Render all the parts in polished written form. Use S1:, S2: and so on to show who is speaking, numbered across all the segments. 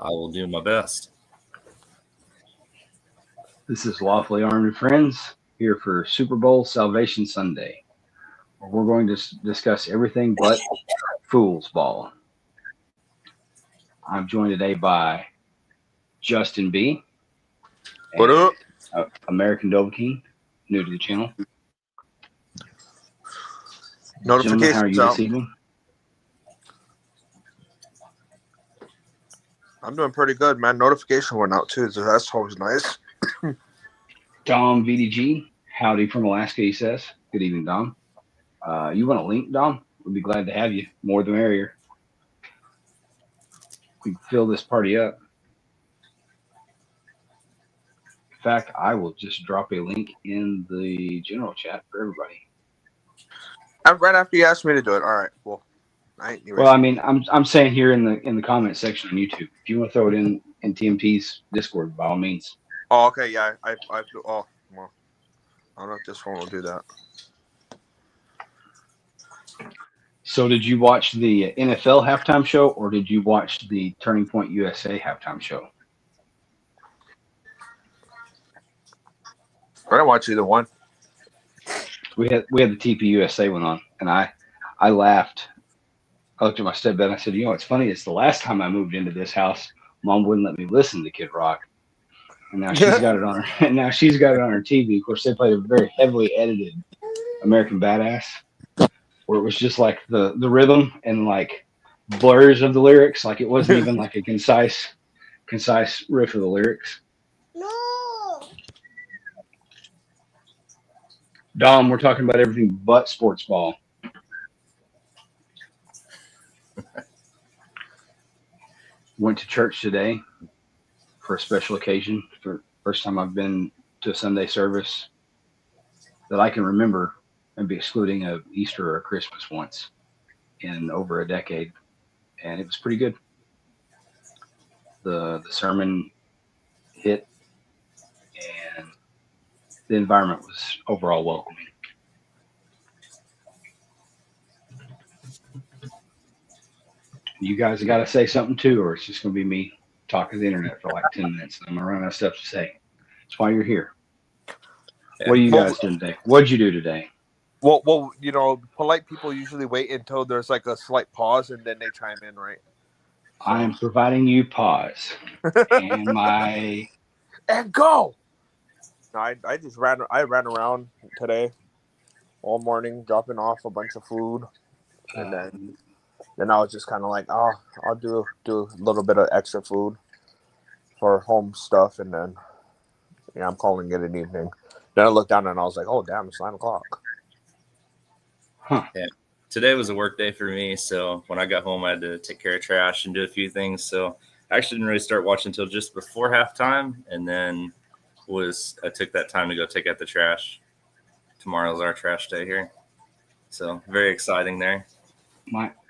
S1: I will do my best.
S2: This is Lawfully Armed Friends here for Super Bowl Salvation Sunday, where we're going to discuss everything but fool's ball. I'm joined today by Justin B.
S3: What up?
S2: American Dovahkiin, new to the channel.
S3: Notifications
S2: how are you
S3: out.
S2: this evening?
S3: I'm doing pretty good, man. Notification went out too, so that's always nice.
S2: Dom VDG, howdy from Alaska, he says. Good evening, Dom. You want a link, Dom? We'd be glad to have you. More the merrier. We can fill this party up. In fact, I will just drop a link in the general chat for everybody.
S3: Right after you asked me to do it. All right. Well,
S2: I mean, I'm saying here in the comment section on YouTube, if you want to throw it in TMT's Discord, by all means.
S3: Oh, okay. Yeah. Well, I don't know if this one will do that.
S2: So, did you watch the NFL halftime show, or did you watch the Turning Point USA halftime show?
S3: I didn't watch either one.
S2: We had the TP USA one on, and I laughed. I looked at my stepdad and I said, it's funny. It's the last time I moved into this house, Mom wouldn't let me listen to Kid Rock, and now she's got it on her. And now she's got it on her TV. Of course, they played a very heavily edited American Badass, where it was just like the rhythm and like blurs of the lyrics. Like it wasn't even like a concise riff of the lyrics.
S4: No.
S2: Dom, we're talking about everything but sports ball. Went to church today for a special occasion. For first time I've been to a Sunday service that I can remember, maybe excluding a Easter or a Christmas once in over a decade, and it was pretty good. The sermon hit, and the environment was overall welcoming. You guys got to say something too, or it's just going to be me talking to the internet for like 10 minutes. And I'm going to run out of stuff to say. That's why you're here. What are you guys doing today? What'd you do today?
S3: Well, polite people usually wait until there's like a slight pause and then they chime in, right? So.
S2: I am providing you pause. And
S3: go. No, I just ran around today all morning, dropping off a bunch of food, and then I was just kind of like, oh, I'll do a little bit of extra food for home stuff, and then I'm calling it an evening. Then I looked down and I was like, oh damn, it's 9:00.
S2: Huh.
S1: Yeah. Today was a work day for me, so when I got home, I had to take care of trash and do a few things. So I actually didn't really start watching until just before halftime, and then I took that time to go take out the trash. Tomorrow's our trash day here, so very exciting there.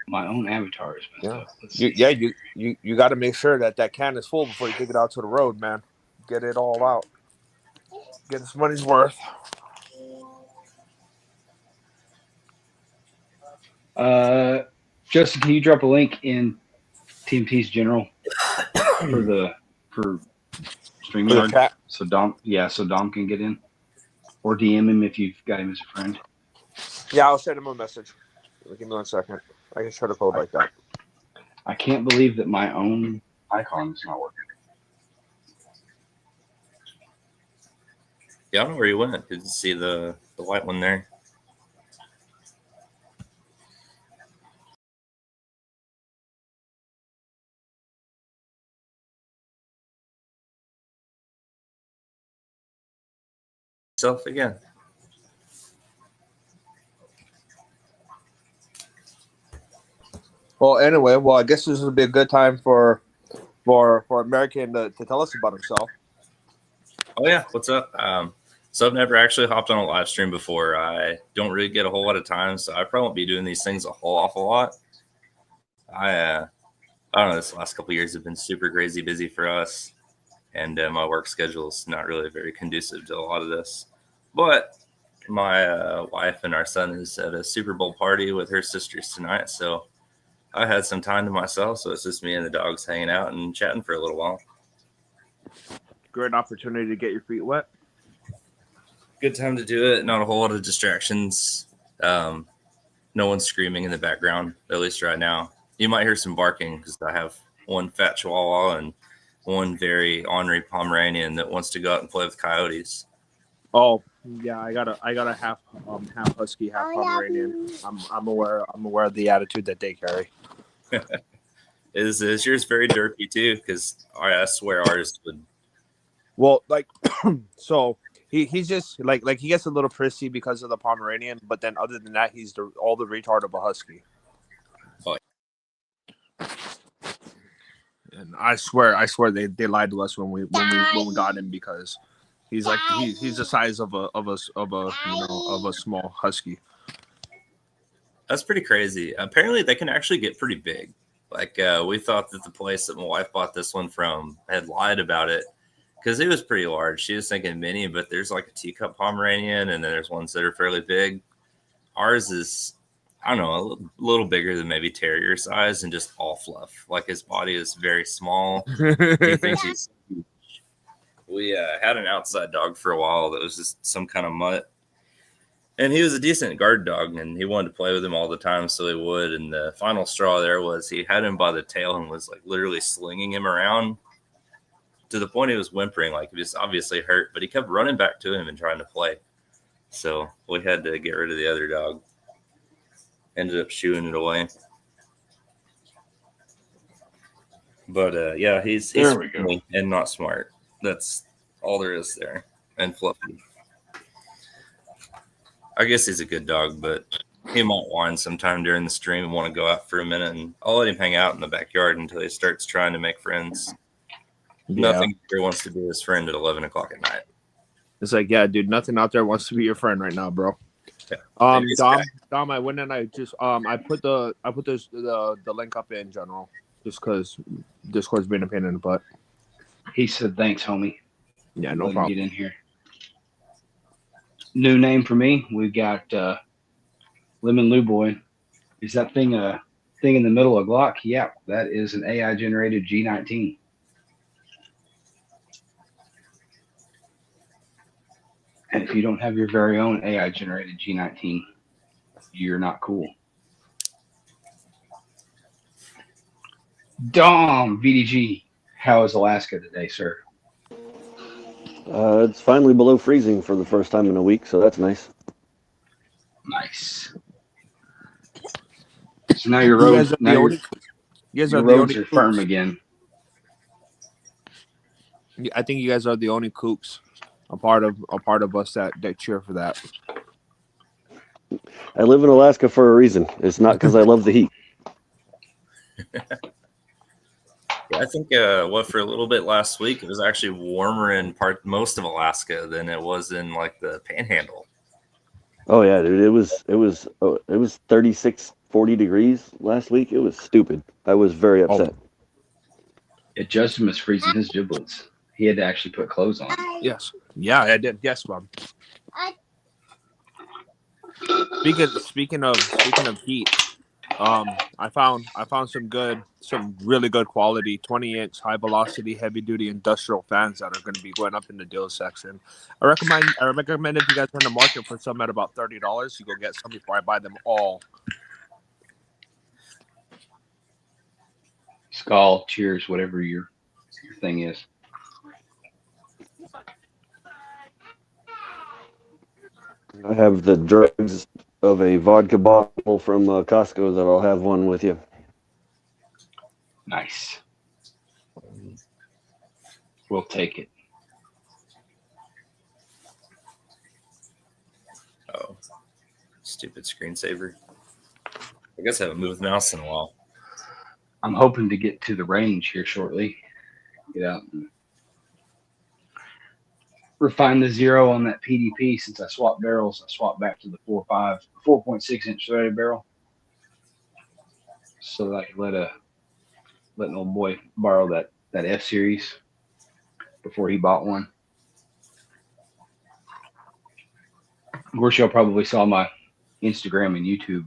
S2: My own avatar is messed up.
S3: You got to make sure that can is full before you take it out to the road, man. Get it all out. Get its money's worth.
S2: Justin, can you drop a link in TMT's general for StreamYard so Dom can get in, or DM him if you've got him as a friend.
S3: Yeah, I'll send him a message. Give me 1 second. I can try to code like that.
S2: I can't believe that my own icon is not working.
S1: Yeah, I don't know where you went. Did you see the white one there? Self again.
S3: Well, anyway, I guess this would be a good time for American to tell us about himself.
S1: Oh yeah, what's up? So I've never actually hopped on a live stream before. I don't really get a whole lot of time, so I probably won't be doing these things a whole awful lot. I don't know. This last couple of years have been super crazy busy for us, and my work schedule is not really very conducive to a lot of this. But my wife and our son is at a Super Bowl party with her sisters tonight, so I had some time to myself, so it's just me and the dogs hanging out and chatting for a little while.
S3: Great opportunity to get your feet wet.
S1: Good time to do it. Not a whole lot of distractions. No one's screaming in the background, at least right now. You might hear some barking because I have one fat Chihuahua and one very ornery Pomeranian that wants to go out and play with coyotes.
S3: Oh yeah, I got a half husky, half Pomeranian. I'm aware of the attitude that they carry.
S1: Is yours very derpy too? Because I swear ours would.
S3: Well, like, so he's just like he gets a little prissy because of the Pomeranian, but then other than that, he's all the retard of a husky.
S1: Oh.
S3: And I swear they lied to us when we got him because he's like he's the size of a small husky.
S1: That's pretty crazy. Apparently, they can actually get pretty big. Like we thought that the place that my wife bought this one from had lied about it because it was pretty large. She was thinking mini, but there's like a teacup Pomeranian, and then there's ones that are fairly big. Ours is, I don't know, a little bigger than maybe terrier size and just all fluff. Like his body is very small. He thinks he's huge. We had an outside dog for a while that was just some kind of mutt. And he was a decent guard dog, and he wanted to play with him all the time, so he would. And the final straw there was he had him by the tail and was like literally slinging him around to the point he was whimpering, like he was obviously hurt, but he kept running back to him and trying to play. So we had to get rid of the other dog. Ended up shooing it away. But yeah, he's funny and not smart. That's all there is there. And fluffy. I guess he's a good dog, but he might whine sometime during the stream and want to go out for a minute, and I'll let him hang out in the backyard until he starts trying to make friends.
S3: Yeah.
S1: Nothing he wants to be his friend at 11 o'clock at night.
S3: It's like, yeah, dude, nothing out there wants to be your friend right now, bro.
S1: Yeah.
S3: Dom, I went and I just I put the link up in general just because Discord's been a pain in the butt.
S2: He said, "Thanks, homie."
S3: Yeah, no
S2: Let him
S3: problem.
S2: get in here. New name for me. We've got Lemon Lou Boy. Is that thing a thing in the middle of Glock? Yeah, that is an AI generated G19. And if you don't have your very own AI generated G19, you're not cool. Dom VDG, how is Alaska today, sir?
S4: It's finally below freezing for the first time in a week, so that's nice.
S2: Nice. So now your roads, are firm again.
S3: I think you guys are the only kooks, a part of us that cheer for that.
S4: I live in Alaska for a reason. It's not because I love the heat.
S1: I think for a little bit last week, it was actually warmer in most of Alaska than it was in like the Panhandle.
S4: Oh yeah, dude, it was 36, 40 degrees last week. It was stupid. I was very upset.
S2: Yeah, Justin was freezing his giblets. He had to actually put clothes on.
S3: Yes. Yeah, I did. Yes, Bob. Speaking of heat, I found some really good quality 20-inch high velocity heavy duty industrial fans that are going to be going up in the deals section. I recommend if you guys are in the market for some at about $30, you go get some before I buy them all.
S2: Skull, cheers, whatever your thing is.
S4: I have the dregs of a vodka bottle from Costco that I'll have one with you.
S2: Nice. We'll take it.
S1: Oh, stupid screensaver. I guess I haven't moved the mouse in a while.
S2: I'm hoping to get to the range here shortly. Get out and refine the zero on that PDP. Since I swapped barrels, I swapped back to the 4.6 inch threaded barrel, so that I could let an old boy borrow that F series before he bought one. Of course, y'all probably saw my Instagram and YouTube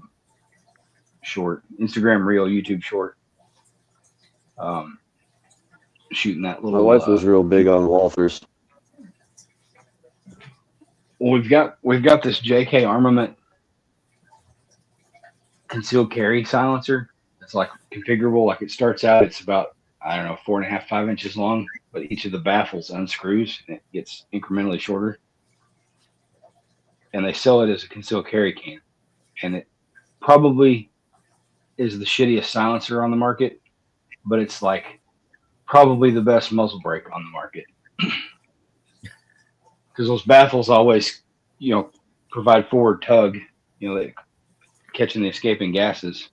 S2: short, Instagram reel, YouTube short. Shooting that
S4: My
S2: little.
S4: wife was real big on Walthers.
S2: Well, we've got this JK Armament concealed carry silencer. It's like configurable. Like it starts out, it's about, I don't know, 4.5, 5 inches long, but each of the baffles unscrews and it gets incrementally shorter. And they sell it as a concealed carry can, and it probably is the shittiest silencer on the market, but it's like probably the best muzzle brake on the market because those baffles always, provide forward tug, they catching the escaping gases.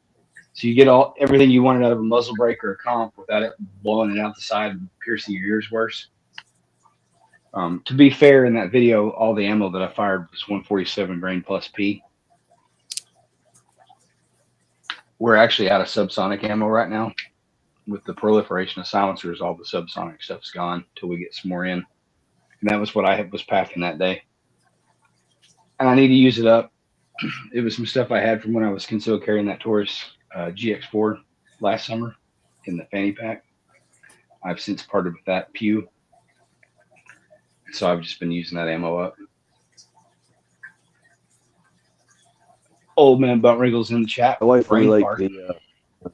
S2: So you get everything you wanted out of a muzzle brake or a comp without it blowing it out the side and piercing your ears worse. To be fair, in that video, all the ammo that I fired was 147 grain plus P. We're actually out of subsonic ammo right now. With the proliferation of silencers, all the subsonic stuff's gone till we get some more in. And that was what I was packing that day. And I need to use it up. It was some stuff I had from when I was concealed carrying that Taurus GX4 last summer in the fanny pack. I've since parted with that Pew. So I've just been using that ammo up. Old man Bumpwriggle's in the chat.
S4: My wife really
S2: Brain
S4: liked
S2: fart.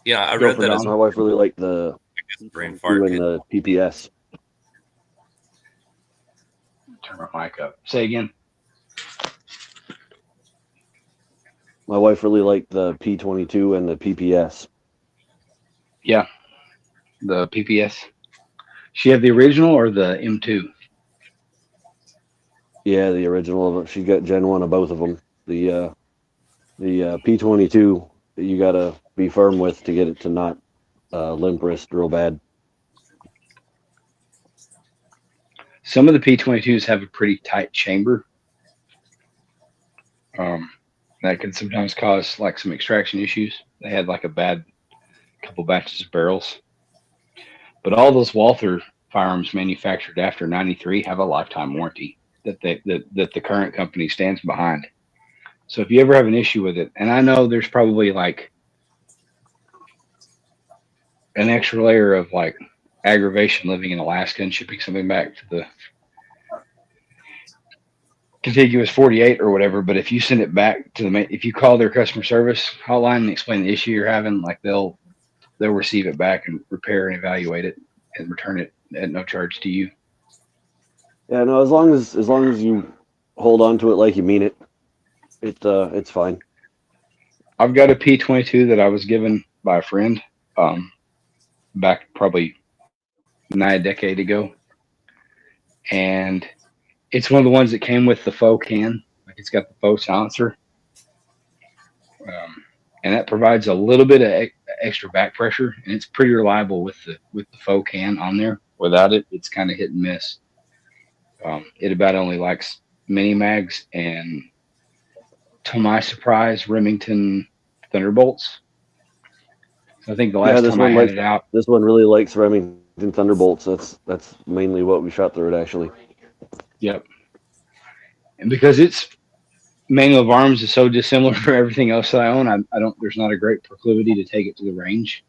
S1: Yeah, I
S2: Go
S1: read
S2: for
S1: that
S2: Don.
S1: as
S4: My wife really liked the
S1: brain fart.
S4: and the PPS.
S2: Turn my mic up. Say again.
S4: My wife really liked the P22 and the PPS.
S2: Yeah, the PPS. She had the original or the M2?
S4: Yeah, the original of it. She got Gen 1 of both of them. The P22, you got to be firm with to get it to not limp wrist real bad.
S2: Some of the P22s have a pretty tight chamber. That can sometimes cause like some extraction issues. They had like a bad couple batches of barrels. But all those Walther firearms manufactured after '93 have a lifetime warranty that the current company stands behind. So if you ever have an issue with it, and I know there's probably like an extra layer of like aggravation living in Alaska and shipping something back to the contiguous 48 or whatever, but if you send it back to if you call their customer service hotline and explain the issue you're having, like they'll receive it back and repair and evaluate it and return it at no charge to you.
S4: Yeah, no, as long as you hold on to it like you mean it, it's fine.
S2: I've got a P22 that I was given by a friend back probably nigh a decade ago, and it's one of the ones that came with the faux can. Like it's got the faux silencer, and that provides a little bit of extra back pressure, and it's pretty reliable with the faux can on there. Without it, it's kind of hit and miss. It about only likes mini mags and, to my surprise, Remington Thunderbolts. So I think the last time I had it out,
S4: this one really likes Remington Thunderbolts. That's mainly what we shot through it actually.
S2: Yep. And because its manual of arms is so dissimilar from everything else that I own, I don't. There's not a great proclivity to take it to the range.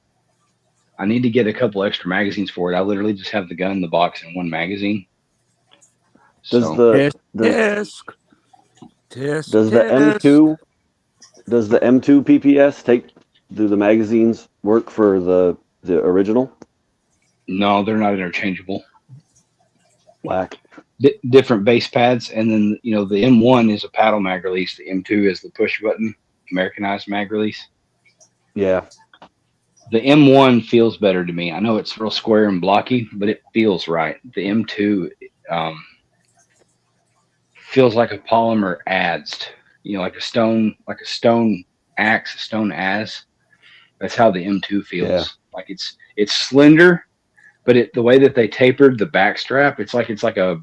S2: I need to get a couple extra magazines for it. I literally just have the gun in the box and one magazine.
S4: Does the M2 PPS do the magazines work for the original?
S2: No, they're not interchangeable.
S4: Whack.
S2: Different base pads, and then the M1 is a paddle mag release. The M2 is the push button Americanized mag release.
S4: Yeah.
S2: The M1 feels better to me. I know it's real square and blocky, but it feels right. The M2 feels like a polymer adzed, like a stone axe, a stone az. That's how the M2 feels.
S4: Yeah.
S2: Like it's slender, but the way that they tapered the back strap, it's like a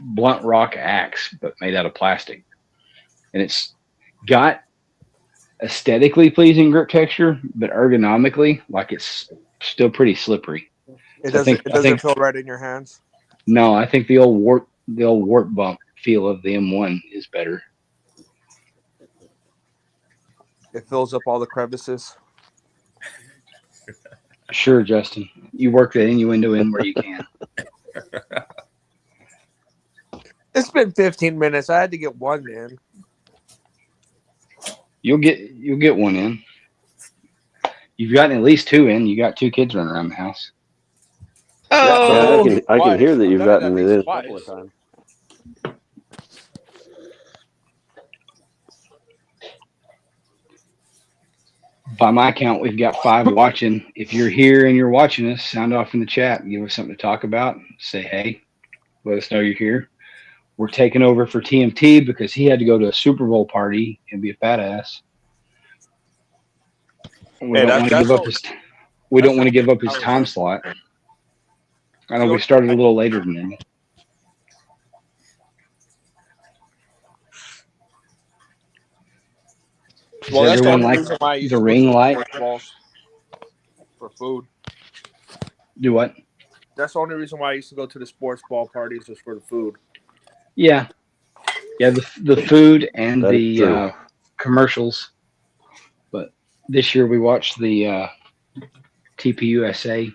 S2: blunt rock axe, but made out of plastic. And it's got aesthetically pleasing grip texture, but ergonomically, like it's still pretty slippery.
S3: It doesn't feel right in your hands.
S2: No, I think the old warp bump feel of the M1 is better.
S3: It fills up all the crevices.
S2: Sure, Justin. You work that innuendo in where you can.
S3: It's been 15 minutes. I had to get one in.
S2: You'll get one in. You've gotten at least two in. You got two kids running around the house.
S3: Yeah,
S2: Oh,
S4: I can hear that
S3: I've
S4: you've
S3: done it
S4: gotten
S3: at
S4: it
S3: least
S4: in a
S3: twice.
S4: couple of times.
S2: by my count, we've got 5 watching. If you're here and you're watching us, sound off in the chat. Give us something to talk about. Say hey. Let us know you're here. We're taking over for TMT because he had to go to a Super Bowl party and be a fat ass. We don't want to give up his. We don't want to give up his time slot. I know we started a little later than normal.
S3: Well, that's the
S2: everyone
S3: only
S2: like
S3: reason why I used
S2: the
S3: to go
S2: ring
S3: to
S2: light?
S3: sports balls for food.
S2: Do what?
S3: That's the only reason why I used to go to the sports ball parties was for the food.
S2: Yeah, the food and
S4: That is
S2: the
S4: true.
S2: commercials. But this year we watched the TPUSA.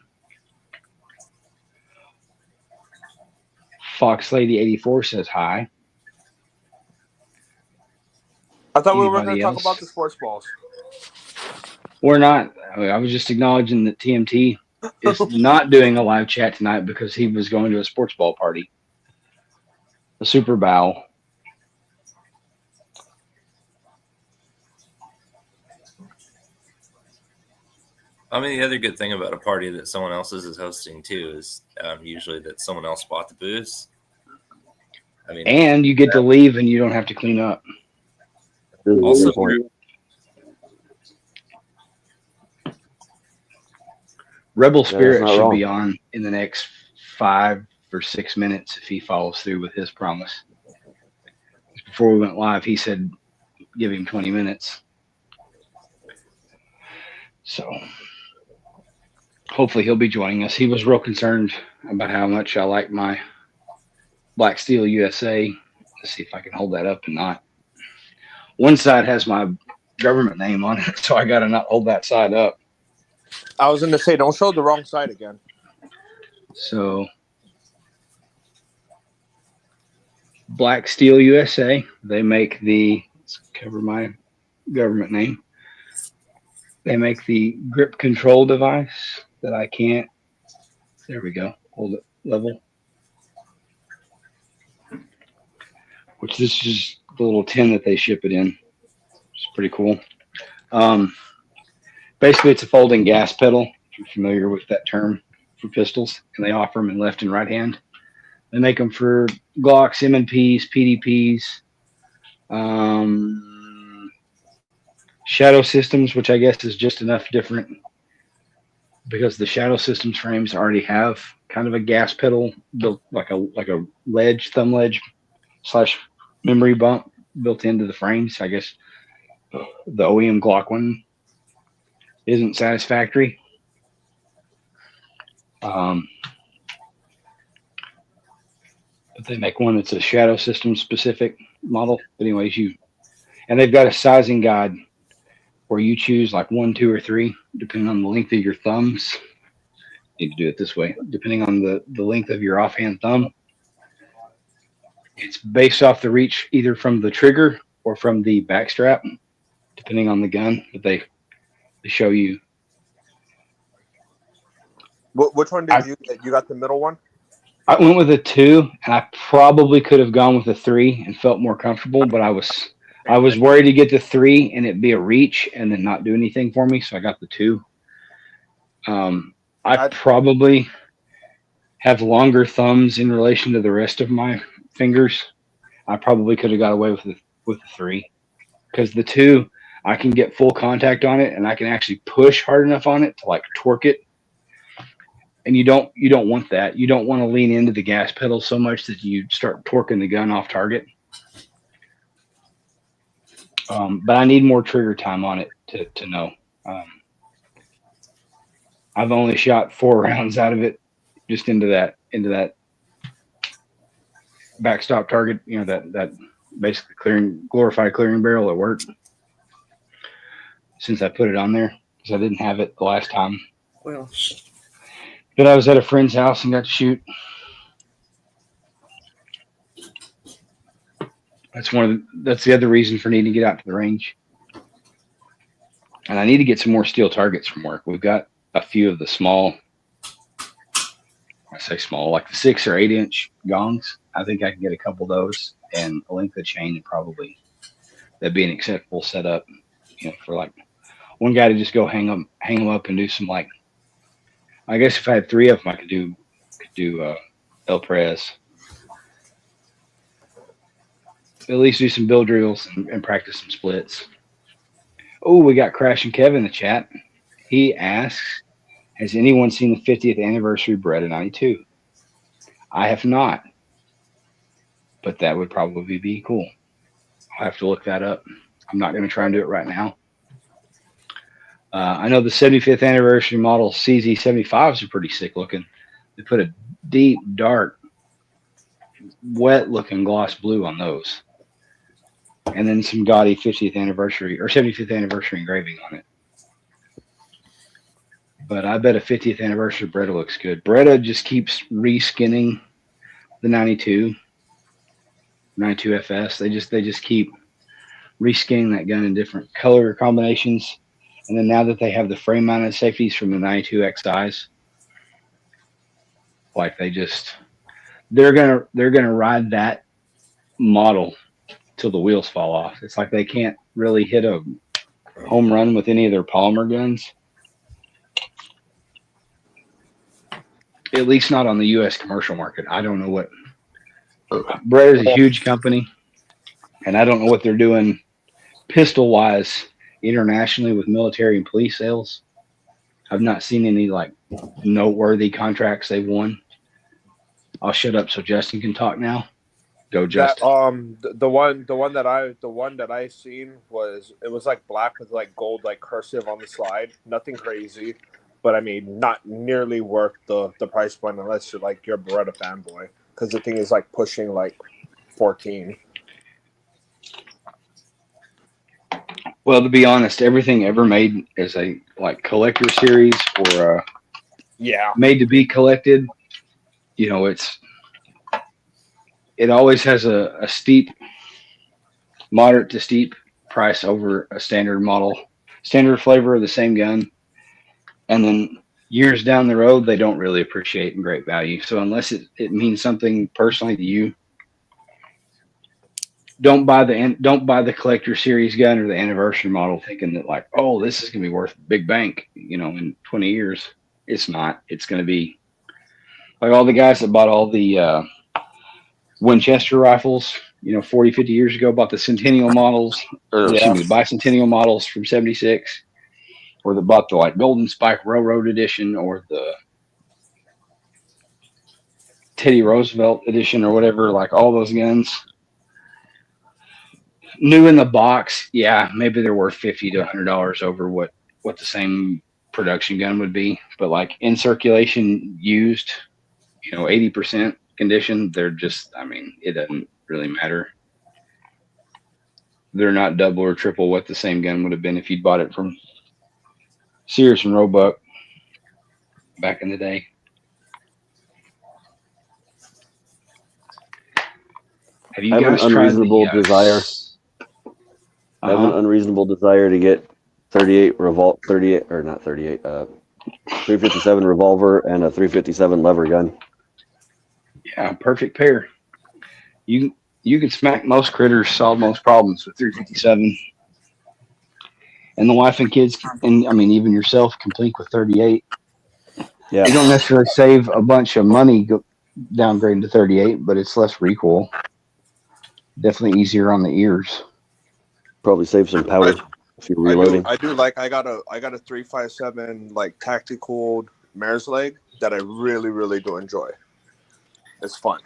S2: Fox Lady 84 says hi.
S3: I thought we were going
S2: Anybody
S3: to talk
S2: else?
S3: about the sports balls.
S2: We're not. I was just acknowledging that TMT is not doing a live chat tonight because he was going to a sports ball party. A Super Bowl.
S1: I mean, the other good thing about a party that someone else is hosting too is usually that someone else bought the booze. I mean,
S2: And you get to leave and you don't have to clean up.
S1: also,
S2: Rebel Spirit
S4: not
S2: should
S4: wrong.
S2: be on in the next 5 or 6 minutes if he follows through with his promise. Before we went live, he said give him 20 minutes. So hopefully he'll be joining us. He was real concerned about how much I like my Black Steel USA. Let's see if I can hold that up and not. One side has my government name on it, so I got to not hold that side up.
S3: I was going to say, don't show the wrong side again.
S2: So Black Steel USA, they make the, let's cover my government name. They make the grip control device that I can't, there we go, hold it level. Which this is the little tin that they ship it in. It's pretty cool. Basically, it's a folding gas pedal, if you're familiar with that term for pistols, and they offer them in left and right hand. They make them for Glocks, M&Ps, PDPs, Shadow Systems, which I guess is just enough different because the Shadow Systems frames already have kind of a gas pedal built like a ledge, thumb ledge / memory bump built into the frames. I guess the OEM Glock one isn't satisfactory. But they make one that's a Shadow System specific model. But anyways, and they've got a sizing guide where you choose like 1, 2, or 3, depending on the length of your thumbs. You need to do it this way, depending on the length of your offhand thumb. It's based off the reach either from the trigger or from the back strap, depending on the gun. But they show you.
S3: Which one did you get? You got the middle one?
S2: I went with a 2, and I probably could have gone with a 3 and felt more comfortable, but I was worried to get the 3 and it be a reach and then not do anything for me, so I got the 2. I probably have longer thumbs in relation to the rest of my fingers. I probably could have got away with the 3 because the 2, I can get full contact on it and I can actually push hard enough on it to like torque it. And you don't want that. You don't want to lean into the gas pedal so much that you start torquing the gun off target. But I need more trigger time on it to know. I've only shot 4 rounds out of it, just into that backstop target. You know, that basically glorified clearing barrel at work. since I put it on there because I didn't have it the last time.
S1: Well,
S2: But I was at a friend's house and got to shoot. That's the other reason for needing to get out to the range. And I need to get some more steel targets from work. We've got a few of the small, I say small, like the 6 or 8 inch gongs. I think I can get a couple of those and a length of chain, and probably that'd be an acceptable setup, for like one guy to just go hang them up and do some, like, I guess if I had 3 of them, I could do El Prez. At least do some bill drills and practice some splits. Oh, we got Crash and Kevin in the chat. He asks, has anyone seen the 50th anniversary Beretta 92? I have not, but that would probably be cool. I'll have to look that up. I'm not going to try and do it right now. I know the 75th anniversary model CZ75s are pretty sick looking. They put a deep, dark, wet looking gloss blue on those. And then some gaudy 50th anniversary or 75th anniversary engraving on it. But I bet a 50th anniversary Beretta looks good. Beretta just keeps reskinning the 92 FS. They just keep reskinning that gun in different color combinations. And then now that they have the frame mounted safeties from the 92 XIs, like they're gonna ride that model till the wheels fall off. It's like they can't really hit a home run with any of their polymer guns. At least not on the U.S. commercial market. I don't know what. Beretta is a huge company, and I don't know what they're doing pistol wise internationally with military and police sales. I've not seen any like noteworthy contracts they've won. I'll shut up so Justin can talk now. Go, Justin.
S3: The one that I seen was, it was like black with like gold like cursive on the slide. Nothing crazy, but I mean not nearly worth the price point unless you're a Beretta fanboy, because the thing is like pushing like 14.
S2: Well, to be honest, everything ever made as a like collector series or made to be collected, it always has a steep, moderate to steep price over a standard model, standard flavor of the same gun. And then years down the road, they don't really appreciate in great value. So unless it means something personally to you, don't buy the collector series gun or the anniversary model thinking that like, oh, this is going to be worth big bank, in 20 years. It's not. It's going to be like all the guys that bought all the Winchester rifles, 40, 50 years ago, bought the Centennial models, or excuse me, the Bicentennial models from 76, or that bought the like Golden Spike Railroad edition or the Teddy Roosevelt edition or whatever, like all those guns. New in the box, yeah, maybe they're worth $50 to $100 over what the same production gun would be. But like in circulation, used, 80% condition, they're just, it doesn't really matter. They're not double or triple what the same gun would have been if you'd bought it from Sears and Roebuck back in the day. Have you guys tried the
S4: I have an unreasonable desire to get 357 revolver and a 357 lever gun.
S2: Yeah, perfect pair. You can smack most critters, solve most problems with 357. And the wife and kids, and even yourself, complete with 38.
S4: Yeah.
S2: You don't necessarily save a bunch of money downgrading to 38, but it's less recoil. Definitely easier on the ears.
S4: Probably save some powder if you're reloading.
S3: I got a 357 like tactical mare's leg that I really, really do enjoy. It's fun.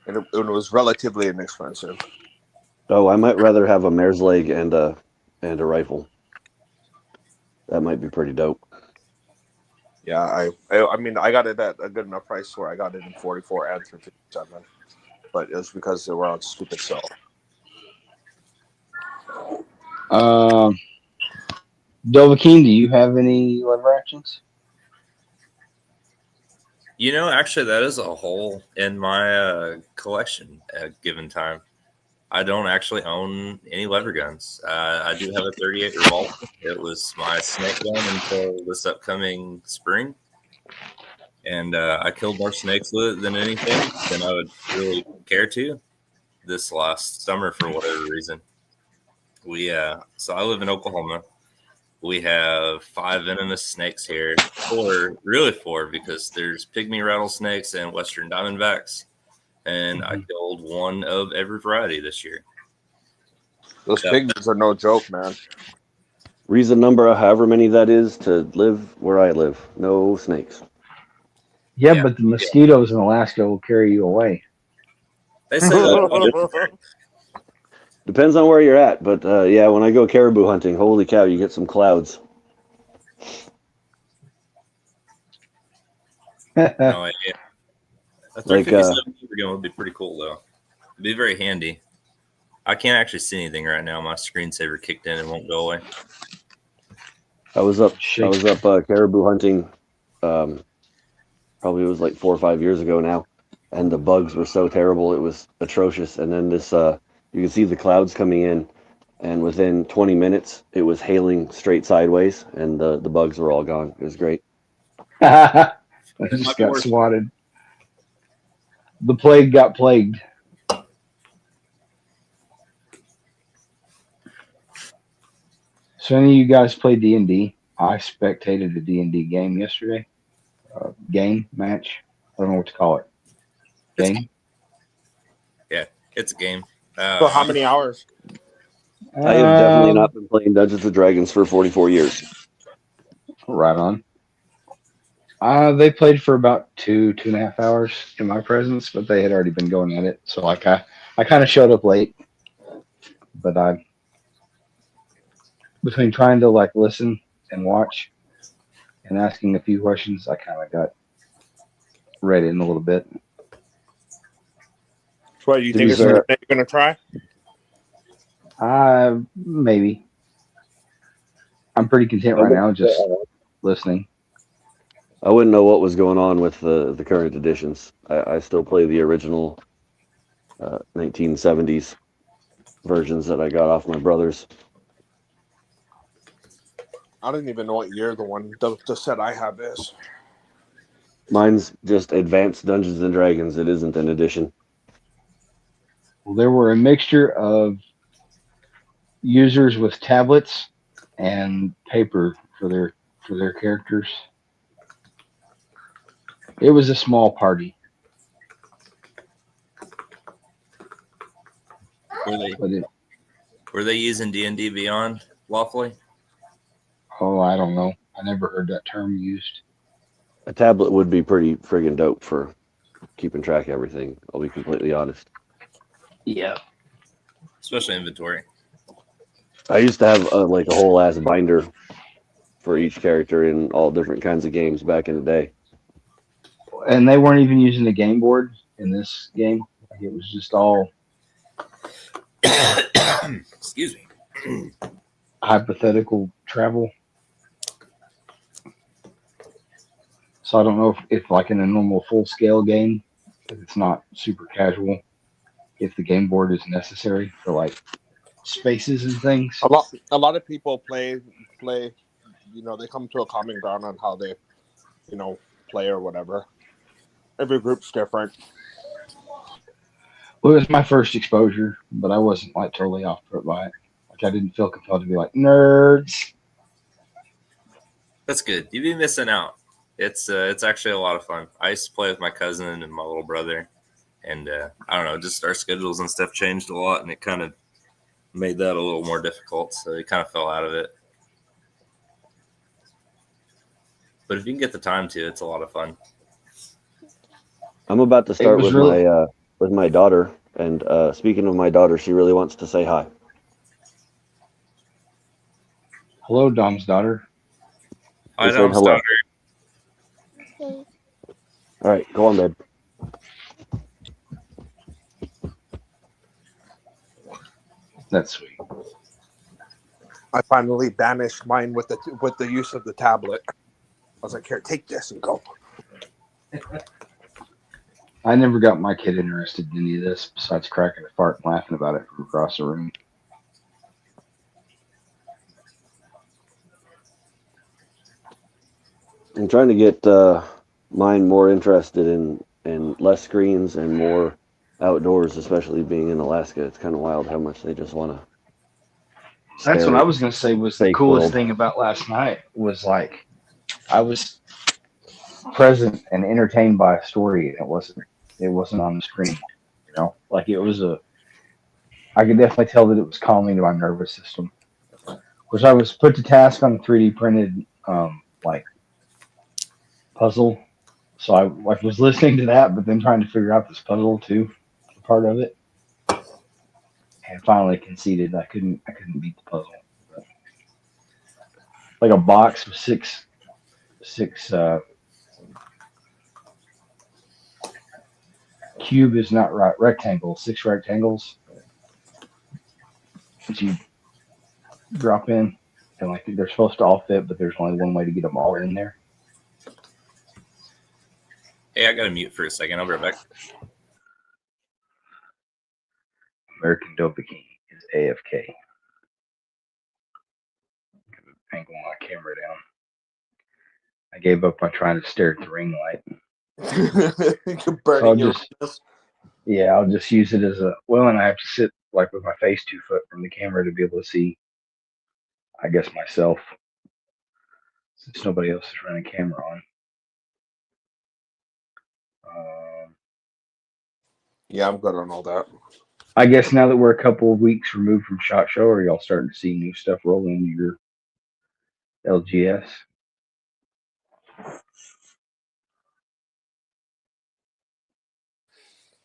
S3: And it was relatively inexpensive.
S4: Oh, I might rather have a mare's leg and a rifle. That might be pretty dope.
S3: Yeah, I got it at a good enough price where I got it in 44 and 357, but it was because they were on stupid sale.
S2: Dovahkiin, do you have any lever actions?
S1: Actually, that is a hole in my collection at given time. I don't actually own any lever guns. I do have a 38 revolver. It was my snake gun until this upcoming spring, and I killed more snakes with it than anything than I would really care to. This last summer, for whatever reason, so I live in Oklahoma. We have 5 venomous snakes here, or really 4, because there's pygmy rattlesnakes and western diamondbacks, and I killed one of every variety this year.
S3: Those pygmies are no joke, man.
S4: Reason number, however many that is, to live where I live. No snakes.
S2: Yeah, but the mosquitoes in Alaska will carry you away.
S1: They say that.
S4: Depends on where you're at, but yeah, when I go caribou hunting, holy cow, you get some clouds.
S1: No, yeah. A 357 gun would be pretty cool, though. It'd be very handy. I can't actually see anything right now. My screensaver kicked in and won't go away.
S4: I was up caribou hunting. Probably it was like 4 or 5 years ago now, and the bugs were so terrible, it was atrocious. And then this, you could see the clouds coming in, and within 20 minutes, it was hailing straight sideways, and the bugs were all gone. It was great.
S2: I just got swatted. The plague got plagued. So any of you guys play D&D? I spectated a D&D game yesterday. Game match. I don't know what to call it. Game.
S1: Yeah, it's a game.
S3: For how many hours?
S4: I have definitely not been playing Dungeons and Dragons for 44 years.
S2: Right on. They played for about 2.5 hours in my presence, but they had already been going at it. So like I kind of showed up late, but I between trying to like listen and watch and asking a few questions, I kind of got read in a little bit.
S3: So what, do you think it's something that you're going to try?
S2: Maybe. I'm pretty content right now, just listening.
S4: I wouldn't know what was going on with the current editions. I still play the original 1970s versions that I got off my brother's.
S3: I don't even know what year the set I have is.
S4: Mine's just Advanced Dungeons and Dragons. It isn't an edition.
S2: Well, there were a mixture of users with tablets and paper for their characters. It was a small party.
S1: Were they using D&D Beyond lawfully?
S2: Oh, I don't know. I never heard that term used.
S4: A tablet would be pretty friggin' dope for keeping track of everything. I'll be completely honest.
S2: Yeah.
S1: Especially inventory.
S4: I used to have like a whole ass binder for each character in all different kinds of games back in the day.
S2: And they weren't even using the game board in this game. Like it was just all
S1: excuse me.
S2: Hypothetical travel. So I don't know if like in a normal full scale game, if it's not super casual, if the game board is necessary for like spaces and things.
S3: A lot of people play, they come to a common ground on how they, play or whatever. Every group's different.
S2: Well, it was my first exposure, but I wasn't like totally off put by it. Like I didn't feel compelled to be like nerds.
S1: That's good. You'd be missing out. It's actually a lot of fun. I used to play with my cousin and my little brother, and I don't know, just our schedules and stuff changed a lot, and it kind of made that a little more difficult. So we kind of fell out of it. But if you can get the time to, it's a lot of fun.
S4: I'm about to start with my daughter, and speaking of my daughter, she really wants to say hi.
S2: Hello, Dom's daughter.
S1: Hi, Dom's daughter.
S4: All right, go on, babe.
S2: That's sweet.
S3: I finally banished mine with the use of the tablet. I was like, here, take this and go.
S2: I never got my kid interested in any of this besides cracking a fart and laughing about it from across the room.
S4: I'm trying to get mine more interested in less screens and more outdoors, especially being in Alaska. It's kind of wild how much they just want to.
S2: That's what I was going to say was the
S4: fake
S2: coolest
S4: world.
S2: thing about last night was like I was present and entertained by a story, and it wasn't on the screen. You know, like it was a. I could definitely tell that it was calming to my nervous system. Which I was put to task on a 3D printed like puzzle, so I like was listening to that, but then trying to figure out this puzzle too, part of it, and finally conceded I couldn't beat the puzzle. But, like a box with six cube is not right, rectangle, 6 rectangles that you drop in, and like they're supposed to all fit, but there's only one way to get them all in there.
S1: Hey, I got to mute for a second. I'll be right back.
S2: American Dovahkiin is AFK. Angle my camera down. I gave up on trying to stare at the ring light.
S3: You're burning your
S2: just, yeah, I'll just use it as a and I have to sit like with my face 2 foot from the camera to be able to see, I guess, myself, since nobody else is running camera on.
S3: Yeah, I'm good on all that.
S2: I guess now that we're a couple of weeks removed from SHOT Show, are y'all starting to see new stuff roll into your LGS?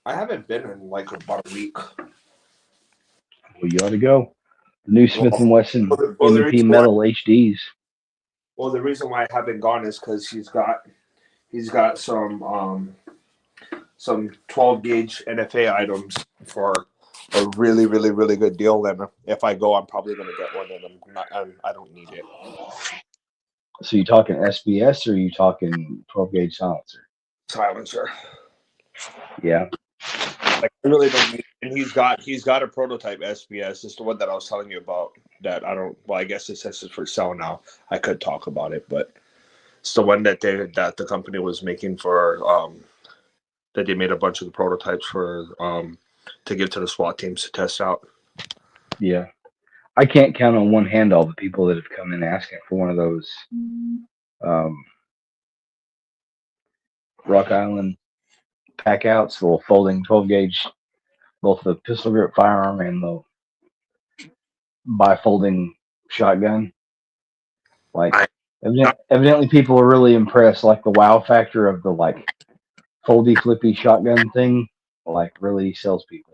S3: I haven't been in like about a week.
S2: Well, you ought to go. The new Smith & Wesson M&P Metal HDs.
S3: Well, the reason why I haven't gone is because he's got some 12 gauge NFA items for a really, really, really good deal. And if I go, I'm probably going to get one, and I don't need it.
S2: So you talking SBS or are you talking 12 gauge silencer?
S3: Silencer.
S2: Yeah.
S3: Like I really don't need it. And he's got a prototype SBS. It's the one that I was telling you about. That I don't. Well, I guess it says it's for sale now. I could talk about it, but it's the one that the company was making for that they made a bunch of the prototypes for to give to the SWAT teams to test out.
S2: Yeah. I can't count on one hand all the people that have come in asking for one of those Rock Island pack outs, the little folding 12 gauge, both the pistol grip firearm and the bifolding shotgun. Like, evidently people are really impressed. Like the wow factor of the like foldy flippy shotgun thing, like really sells people.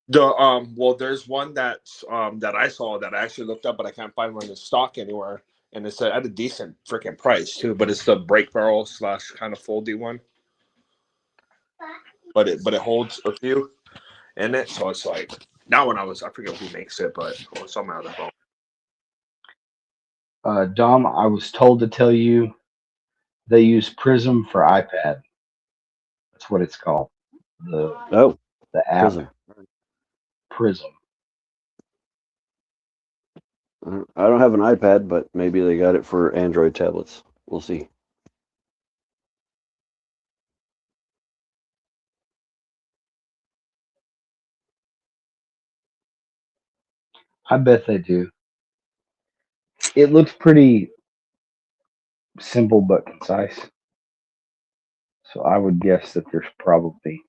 S3: There's one that I saw that I actually looked up, but I can't find one in stock anywhere, and it's at a decent freaking price too. But it's the break barrel / kind of foldy one, but it holds a few in it, so it's like that one. I forget who makes it, but some other phone.
S2: Dom, I was told to tell you they use Prism for iPad. That's what it's called. The app Prism.
S4: I don't have an iPad, but maybe they got it for Android tablets. We'll see.
S2: I bet they do. It looks pretty simple but concise. So I would guess that there's probably,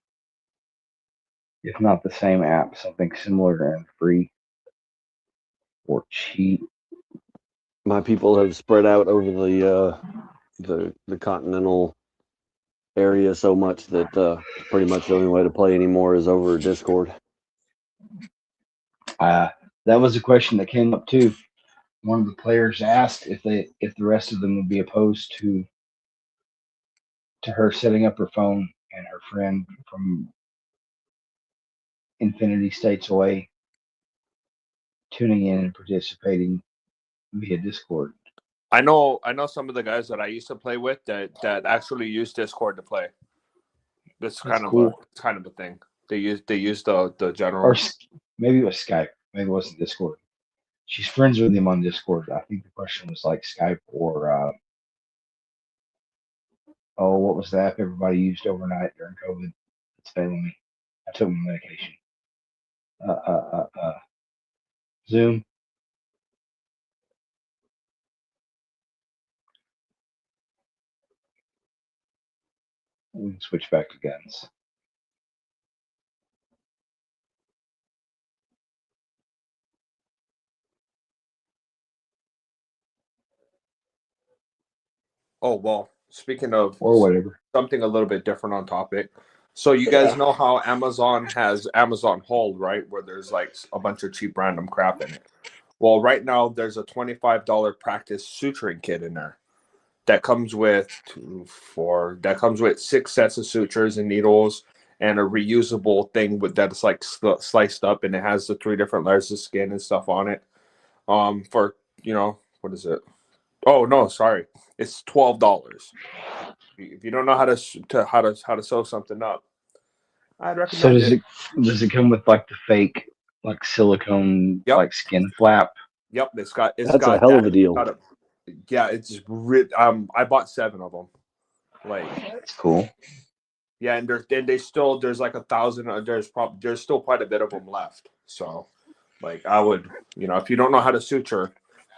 S2: if not the same app, something similar and free or cheap.
S4: My people have spread out over the continental area so much that pretty much the only way to play anymore is over Discord.
S2: That was a question that came up too. One of the players asked if the rest of them would be opposed to her setting up her phone and her friend from infinity states away tuning in and participating via Discord.
S3: I know some of the guys that I used to play with that actually use Discord to play. That's
S2: cool.
S3: kind of a thing. They use the general.
S2: Or maybe it was Skype. Maybe it wasn't Discord. She's friends with him on Discord. I think the question was like Skype or what was the app everybody used overnight during COVID? It's failing me. I took my medication. Zoom. We can switch back to guns.
S3: Oh, well, speaking of
S2: Or whatever.
S3: something a little bit different on topic. So you guys know how Amazon has Amazon Hold, right? Where there's like a bunch of cheap random crap in it. Well, right now there's a $25 practice suturing kit in there that comes with 6 sets of sutures and needles and a reusable thing that's like sliced up, and it has the 3 different layers of skin and stuff on it. For what is it? Oh no, sorry, it's $12. If you don't know how to sew something up, I'd recommend
S2: So does it come with like the fake like silicone like skin flap?
S3: Yep, it's got
S4: That's a hell of a deal.
S3: It's I bought 7 of them. Like,
S2: that's cool.
S3: Yeah, and there's like 1,000. There's still quite a bit of them left. So, like, I would, if you don't know how to suture,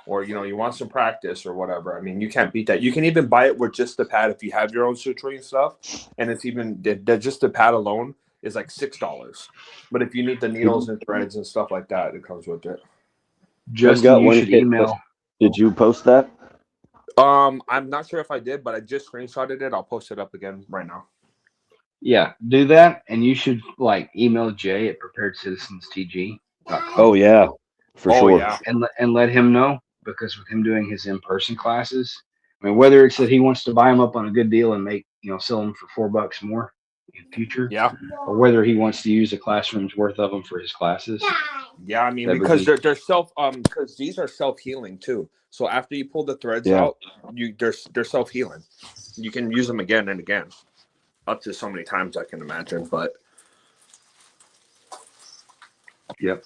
S3: or you want some practice or whatever, I mean, you can't beat that. You can even buy it with just the pad if you have your own suturing stuff, and it's even just the pad alone is like $6. But if you need the needles and threads and stuff like that, it comes with it.
S2: Justin, you should email.
S4: Did you post that?
S3: I'm not sure if I did, but I just screenshotted it. I'll post it up again right now.
S2: Yeah, do that, and you should like email Jay at preparedcitizenstg.com.
S4: Oh yeah, for sure.
S3: Yeah.
S2: And let him know, because with him doing his in-person classes, I mean, whether it's that he wants to buy them up on a good deal and make sell them for $4 more in future,
S3: yeah,
S2: or whether he wants to use a classroom's worth of them for his classes.
S3: Yeah, I mean, because they're because these are self-healing too. So after you pull the threads out, they're self-healing. You can use them again and again, up to so many times I can imagine. But
S2: yep,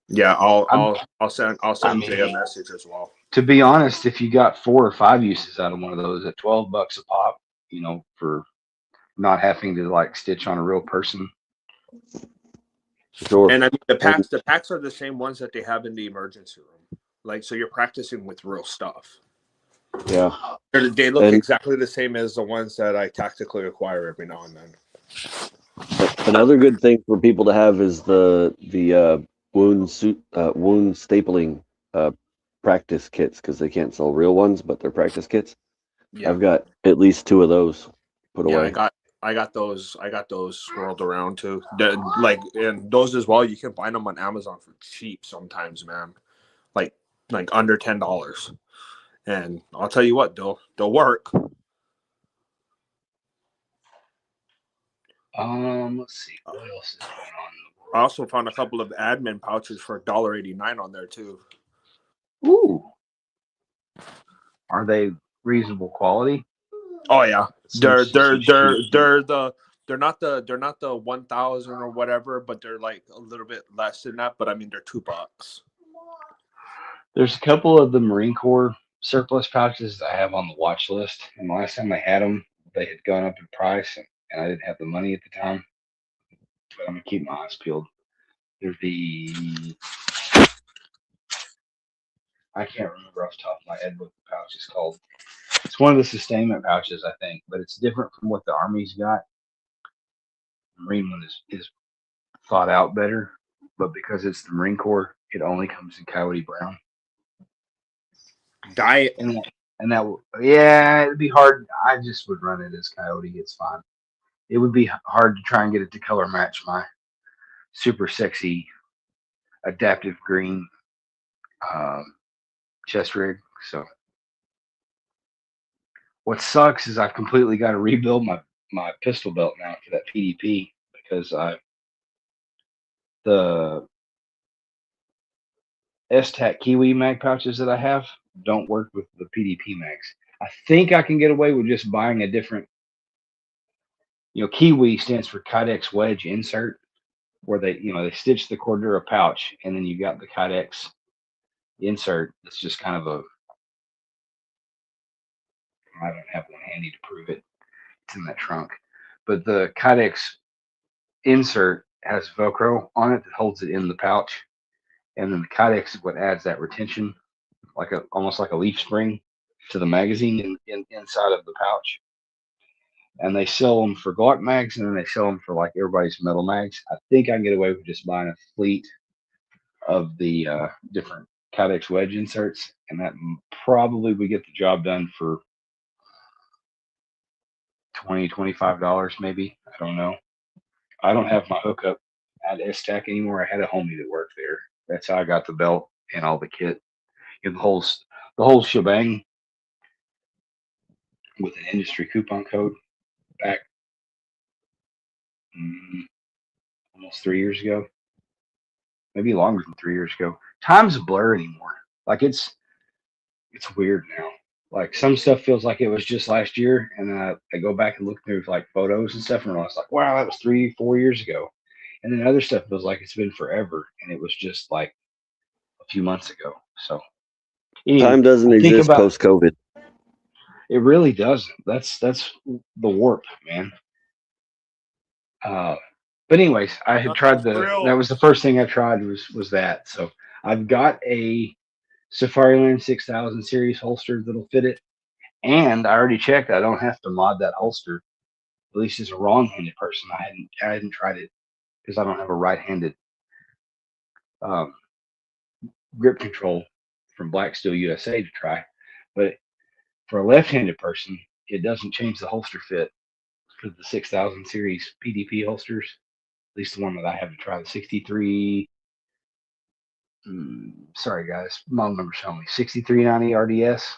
S3: yeah, I'll send Jay a message as well.
S2: To be honest, if you got 4 or 5 uses out of one of those at $12 a pop, for not having to like stitch on a real person.
S4: Sure.
S3: And I mean, the packs are the same ones that they have in the emergency room. Like, so you're practicing with real stuff.
S4: Yeah.
S3: They look exactly the same as the ones that I tactically acquire every now and then.
S4: Another good thing for people to have is the wound stapling practice kits, because they can't sell real ones, but they're practice kits. Yeah. I've got at least 2 of those put away.
S3: I got those swirled around too. And those as well. You can find them on Amazon for cheap sometimes, man. Like under $10. And I'll tell you what, they'll work.
S2: Let's see what else is going on.
S3: I also found a couple of admin pouches for $1.89 on there too.
S2: Ooh, are they reasonable quality?
S3: Oh yeah, they're not the 1,000 or whatever, but they're like a little bit less than that. But I mean, they're $2.
S2: There's a couple of the Marine Corps surplus pouches I have on the watch list, and the last time I had them, they had gone up in price, and I didn't have the money at the time. But I'm gonna keep my eyes peeled. There's I can't remember off the top of my head what the pouch is called. It's one of the sustainment pouches, I think, but it's different from what the Army's got. The Marine one is thought out better, but because it's the Marine Corps, it only comes in coyote brown.
S3: Diet.
S2: And that it'd be hard. I just would run it as coyote. It's fine. It would be hard to try and get it to color match my super sexy adaptive green chest rig. So what sucks is I've completely got to rebuild my pistol belt now for that PDP, because S-Tac Kiwi mag pouches that I have don't work with the PDP mags. I think I can get away with just buying a different, Kiwi stands for Kydex wedge insert, where they stitch the Cordura pouch, and then you got the Kydex insert. It's just kind of I don't have one handy to prove it. It's in that trunk. But the Kydex insert has Velcro on it that holds it in the pouch. And then the Kydex is what adds that retention, almost like a leaf spring to the magazine inside of the pouch. And they sell them for Glock mags, and then they sell them for like everybody's metal mags. I think I can get away with just buying a fleet of the different Kydex wedge inserts, and that probably would get the job done for $20-$25 maybe. I don't know. I don't have my hookup at S-Tac anymore. I had a homie that worked there. That's how I got the belt and all the kit. The whole shebang with an industry coupon code back almost 3 years ago, maybe longer than 3 years ago. Time's a blur anymore. Like it's weird now. Like some stuff feels like it was just last year, and then I go back and look through like photos and stuff, and I was like, wow, that was 3-4 years ago. And then other stuff feels like it's been forever, and it was just like a few months ago. So anyway,
S4: Time doesn't exist post-COVID.
S2: It really doesn't. That's the warp, man. But anyways, I had tried that was the first thing I tried was that. So I've got a Safariland 6000 series holster that'll fit it, and I already checked. I don't have to mod that holster. At least as a wrong-handed person, I hadn't tried it because I don't have a right-handed grip control from Black Steel USA to try. But for a left-handed person, it doesn't change the holster fit for the 6000 series PDP holsters. At least the one that I have to try, the 63. Sorry guys, model number showing me 6390 RDS.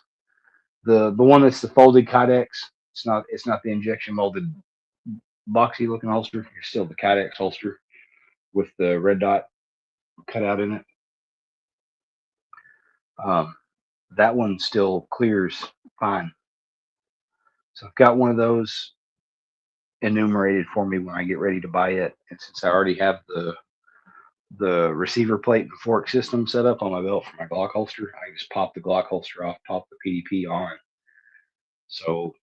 S2: The one that's the folded Kydex. It's not the injection molded boxy looking holster. It's still the Kydex holster with the red dot cut out in it. That one still clears fine. So I've got one of those enumerated for me when I get ready to buy it. And since I already have the receiver plate and fork system set up on my belt for my Glock holster, I just pop the Glock holster off, pop the PDP on. So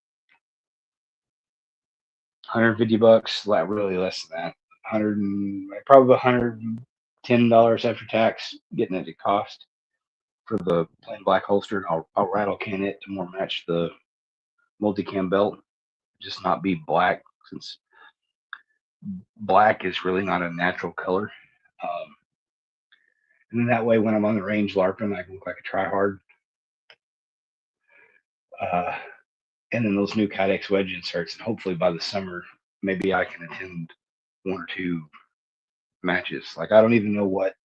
S2: $150, really less than that. Probably $110 after tax, getting it at cost for the plain black holster. I'll rattle can it to more match the multicam belt, just not be black, since black is really not a natural color. And then that way, when I'm on the range LARPing, I can look like a tryhard. And then those new Kydex wedge inserts, and hopefully by the summer, maybe I can attend 1 or 2 matches. Like I don't even know what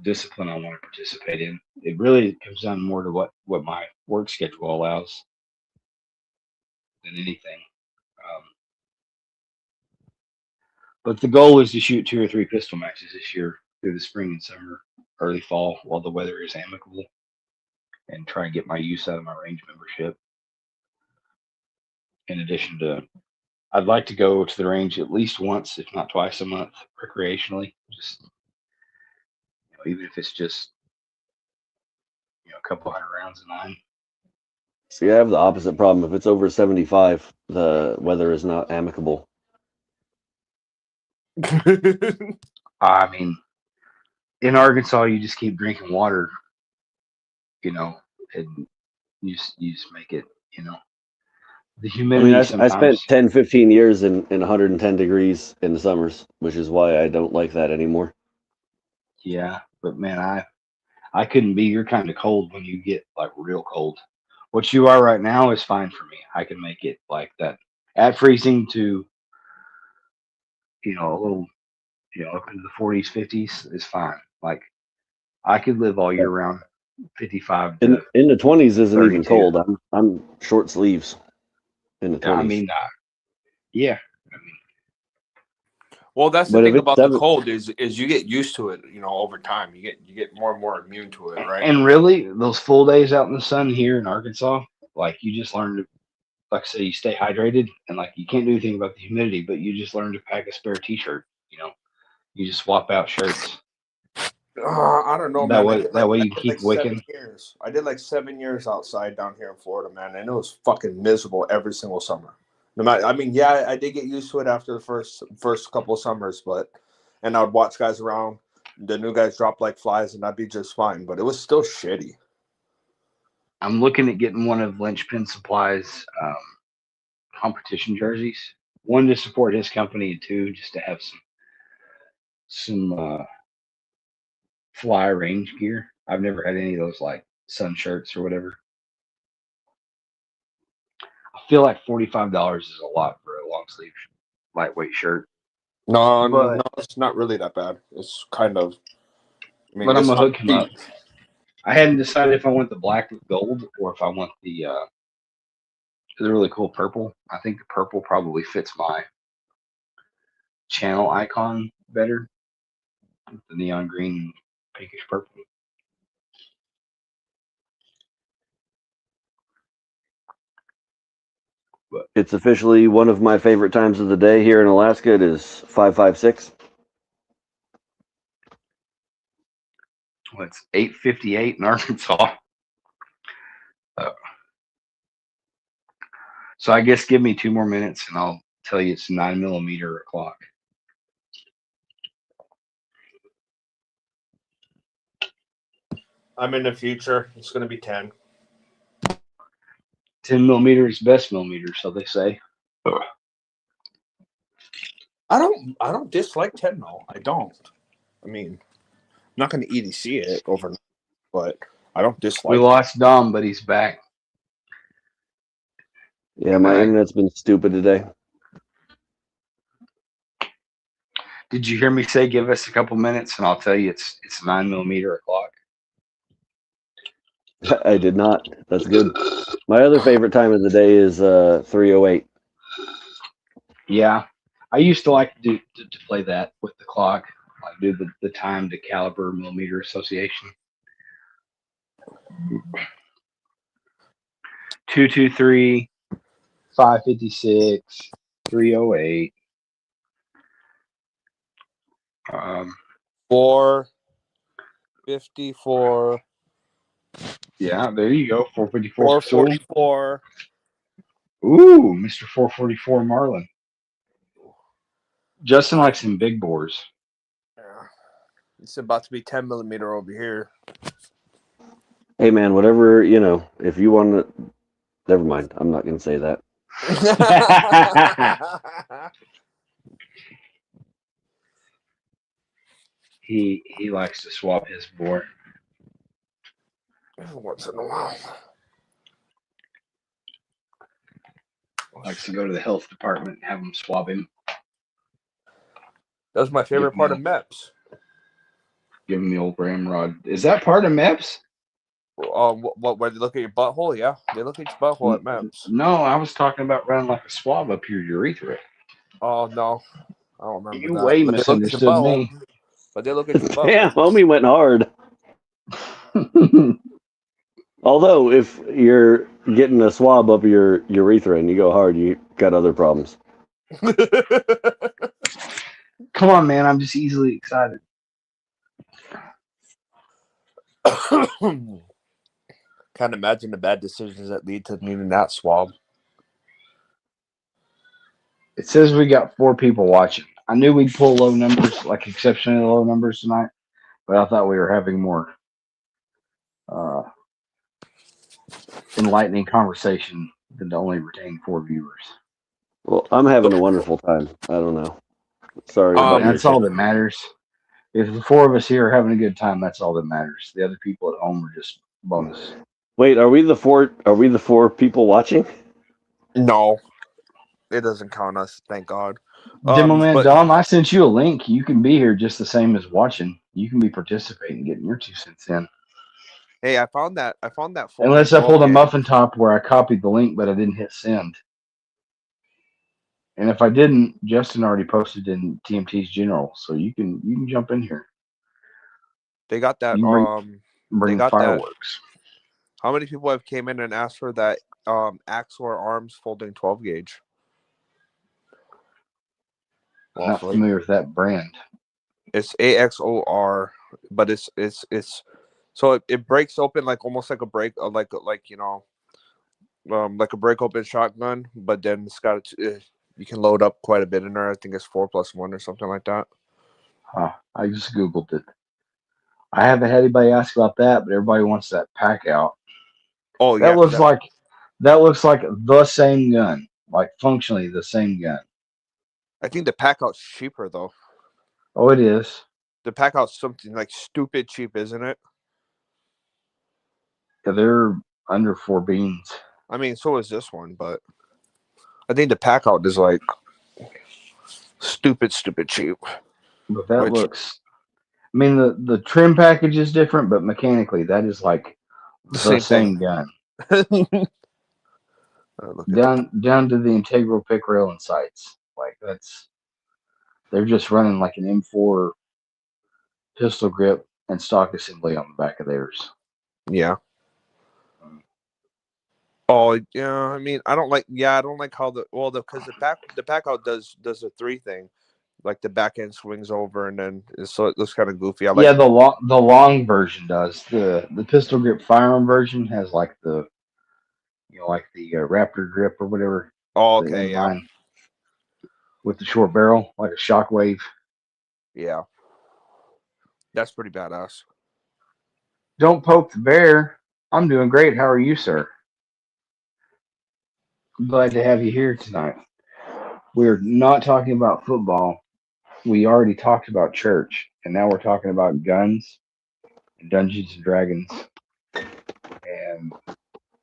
S2: discipline I want to participate in. It really comes down more to what my work schedule allows than anything. But the goal is to shoot 2 or 3 pistol matches this year through the spring and summer, early fall, while the weather is amicable, and try and get my use out of my range membership. In addition to, I'd like to go to the range at least once, if not twice a month, recreationally. Just even if it's just a couple hundred rounds of 9.
S4: See, I have the opposite problem. If it's over 75, the weather is not amicable.
S2: I mean, in Arkansas, you just keep drinking water, and you just make it, the humidity.
S4: I spent 10, 15 years in 110 degrees in the summers, which is why I don't like that anymore.
S2: Yeah, but man, I couldn't be your kind of cold when you get like real cold. What you are right now is fine for me. I can make it like that at freezing to, a little, up into the 40s, 50s is fine. Like I could live all year round, 55.
S4: In the 20s isn't 32. Even cold. I'm short sleeves in the 20s.
S2: I mean, yeah.
S3: Well, that's the
S4: But if
S3: thing
S4: it's
S3: about the
S4: 7,
S3: cold is you get used to it, over time. You get more and more immune to it, right?
S2: And really, those full days out in the sun here in Arkansas, like you just learn to, like I say, you stay hydrated, and like you can't do anything about the humidity, but you just learn to pack a spare T-shirt. You just swap out shirts.
S3: I don't know,
S2: That
S3: man.
S2: way
S3: I
S2: you can
S3: did
S2: keep
S3: like 7
S2: wicking.
S3: years. I did like 7 years outside down here in Florida, man, and it was fucking miserable every single summer. No matter, I mean, yeah, I did get used to it after the first couple of summers, and I would watch guys around. The new guys drop like flies, and I'd be just fine. But it was still shitty.
S2: I'm looking at getting one of Lynchpin Supply's competition jerseys. One to support his company, and two just to have some fly range gear. I've never had any of those like sun shirts or whatever. I feel like $45 is a lot for a long sleeve lightweight shirt.
S3: No,
S2: But
S3: it's not really that bad. It's kind of. I mean,
S2: I'm
S3: it's
S2: gonna
S3: not
S2: hook him
S3: cheap.
S2: up. I hadn't decided if I want the black with gold or if I want the really cool purple. I think the purple probably fits my channel icon better. The neon green and pinkish purple.
S4: it's officially one of my favorite times of the day here in Alaska. It is 5:56.
S2: Well, it's 8:58 in Arkansas. So I guess give me 2 more minutes and I'll tell you it's 9mm o'clock.
S3: I'm in the future. It's going to be 10.
S2: 10mm is best millimeter, so they say.
S3: I don't dislike 10 though. I don't. I mean, I'm not going to EDC it overnight, but I don't dislike
S2: We
S3: it.
S2: lost Dom, but he's back.
S4: Yeah, my internet's been stupid today.
S2: Did you hear me say give us a couple minutes and I'll tell you it's 9mm o'clock?
S4: I did not. That's good. My other favorite time of the day is 3:08.
S2: Yeah. I used to like to play that with the clock, like do the time to caliber millimeter association. 223, 556, 308.
S3: 454.
S2: Yeah, there you go. 454.
S3: 444.
S2: Ooh, Mr. 444 Marlin. Justin likes some big bores.
S3: Yeah. It's about to be 10mm over here.
S4: Hey man, whatever, if you want to, never mind. I'm not going to say that.
S2: He likes to swap his bore.
S3: Once in a while.
S2: Likes to go to the health department and have them swab him.
S3: That was my favorite part of MEPS.
S2: Give him the old ramrod. Is that part of MEPS?
S3: Where they look at your butthole? Yeah, they look at your butthole at MEPS.
S2: No, I was talking about running like a swab up your urethra.
S3: Oh no, I don't remember
S2: You
S3: that.
S2: way
S3: But
S2: misunderstood me.
S3: But they look at your butthole.
S4: Damn, homie went hard. Although, if you're getting a swab up your urethra and you go hard, you got other problems.
S2: Come on, man. I'm just easily excited.
S3: Can't imagine the bad decisions that lead to needing that swab.
S2: It says we got 4 people watching. I knew we'd pull low numbers, like exceptionally low numbers tonight, but I thought we were having more enlightening conversation than to only retain 4 viewers.
S4: Well, I'm having a wonderful time. I don't know. Sorry about
S2: That's all that matters. If the 4 of us here are having a good time, that's all that matters. The other people at home are just bonus.
S4: Wait, are we the 4? Are we the 4 people watching?
S3: No, it doesn't count us. Thank God.
S2: Demo Man Dom, I sent you a link. You can be here just the same as watching. You can be participating, getting your 2 cents in.
S3: Hey, I found that.
S2: Unless I pulled a muffin top where I copied the link, but I didn't hit send. And if I didn't, Justin already posted in TMT's general, so you can jump in here.
S3: They got that.
S2: You bring
S3: got that.
S2: fireworks.
S3: How many people have came in and asked for that Axor Arms folding 12 gauge?
S2: I'm not familiar with that brand.
S3: It's AXOR, but it's so it breaks open like almost like a break, like like a break open shotgun, but then it's got you can load up quite a bit in there. I think it's 4+1 or something like that.
S2: Huh. I just Googled it. I haven't had anybody ask about that, but everybody wants that pack out.
S3: Oh
S2: That
S3: yeah,
S2: looks like the same gun, like functionally the same gun.
S3: I think the pack out's cheaper though.
S2: Oh, it is.
S3: The pack out's something like stupid cheap, isn't it?
S2: Yeah, they're under 4 beans.
S3: I mean, so is this one, but I think the pack out is like stupid cheap.
S2: But that looks. I mean, the trim package is different, but mechanically, that is like the same gun. Down to the integral pick rail and sights. Like they're just running like an M4 pistol grip and stock assembly on the back of theirs.
S3: Yeah. Oh yeah, I mean, I don't like how because the pack out does a 3 thing, like the back end swings over and then so it looks kind of goofy.
S2: The long version does. The pistol grip firearm version has like the Raptor grip or whatever.
S3: Oh, okay, yeah.
S2: With the short barrel, like a shockwave.
S3: Yeah, that's pretty badass.
S2: Don't poke the bear. I'm doing great. How are you, sir? Glad to have you here tonight. We're not talking about football. We already talked about church, and now we're talking about guns, and Dungeons and Dragons, and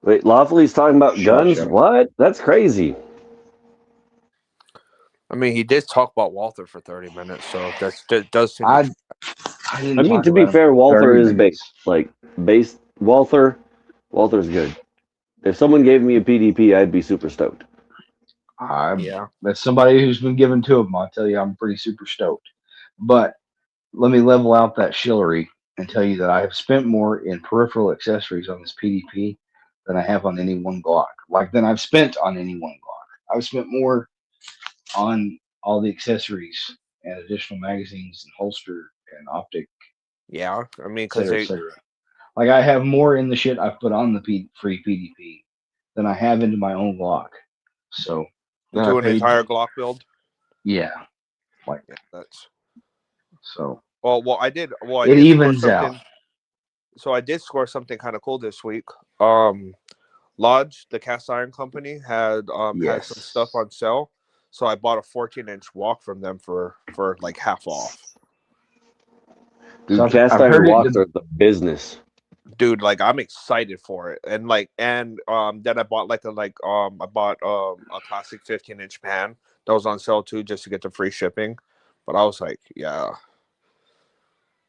S4: wait, Lawfully's talking about guns?
S2: Show.
S4: What? That's crazy.
S3: I mean, he did talk about Walther for 30 minutes, so that does seem.
S2: I
S4: mean, to be fair, Walther is based. Walther's good. If someone gave me a PDP, I'd be super stoked.
S2: That's somebody who's been given to him. I'll tell you, I'm pretty super stoked. But let me level out that shillery and tell you that I have spent more in peripheral accessories on this PDP than I have on any one Glock. Than I've spent on any one Glock. I've spent more on all the accessories and additional magazines and holster and optic.
S3: Yeah, I mean, because
S2: like I have more in the shit I've put on the free PDP than I have into my own Glock. So
S3: into an entire Glock build.
S2: Yeah,
S3: that's
S2: so.
S3: Well, I did. Well, I
S2: it
S3: did
S2: evens out.
S3: So I did score something kind of cool this week. Lodge, the cast iron company, had some stuff on sale, so I bought a 14-inch walk from them for like half off.
S4: Dude, so cast iron walks are the business.
S3: Dude, like I'm excited for it, and then I bought a classic 15-inch pan that was on sale too, just to get the free shipping. But I was like, yeah.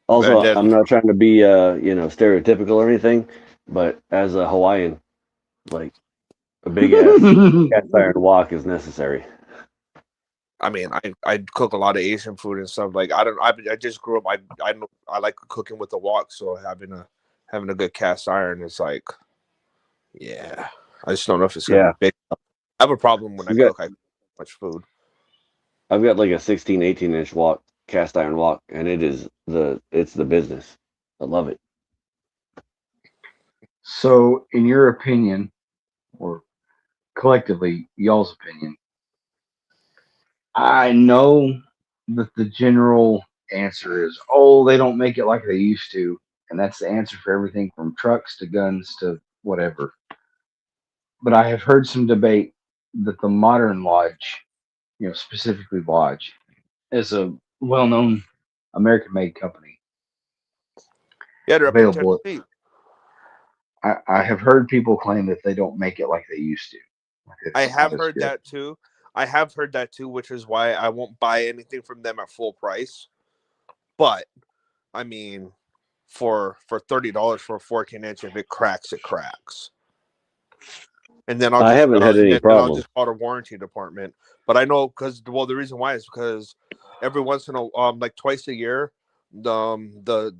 S4: Also, I'm not trying to be stereotypical or anything, but as a Hawaiian, like a big ass cast iron wok is necessary.
S3: I mean, I cook a lot of Asian food and stuff. Like I just grew up. I like cooking with the wok, so having a good cast iron is like, yeah. I just don't know if it's gonna be big. I have a problem when I cook much food.
S4: I've got like a 16, 18-inch wok, cast iron wok, and it's the business. I love it.
S2: So, in your opinion, or collectively, y'all's opinion, I know that the general answer is, oh, they don't make it like they used to. And that's the answer for everything from trucks to guns to whatever. But I have heard some debate that the modern Lodge, specifically Lodge, is a well-known American-made company.
S3: Yeah, they're available.
S2: I have heard people claim that they don't make it like they used to.
S3: I have heard that too, which is why I won't buy anything from them at full price. But I mean, for $30 for a 14-inch, if it cracks, it cracks. and then
S4: I haven't had any
S3: I'll
S4: problem.
S3: just call the warranty department. But I know the reason why is because every once in a like twice a year, the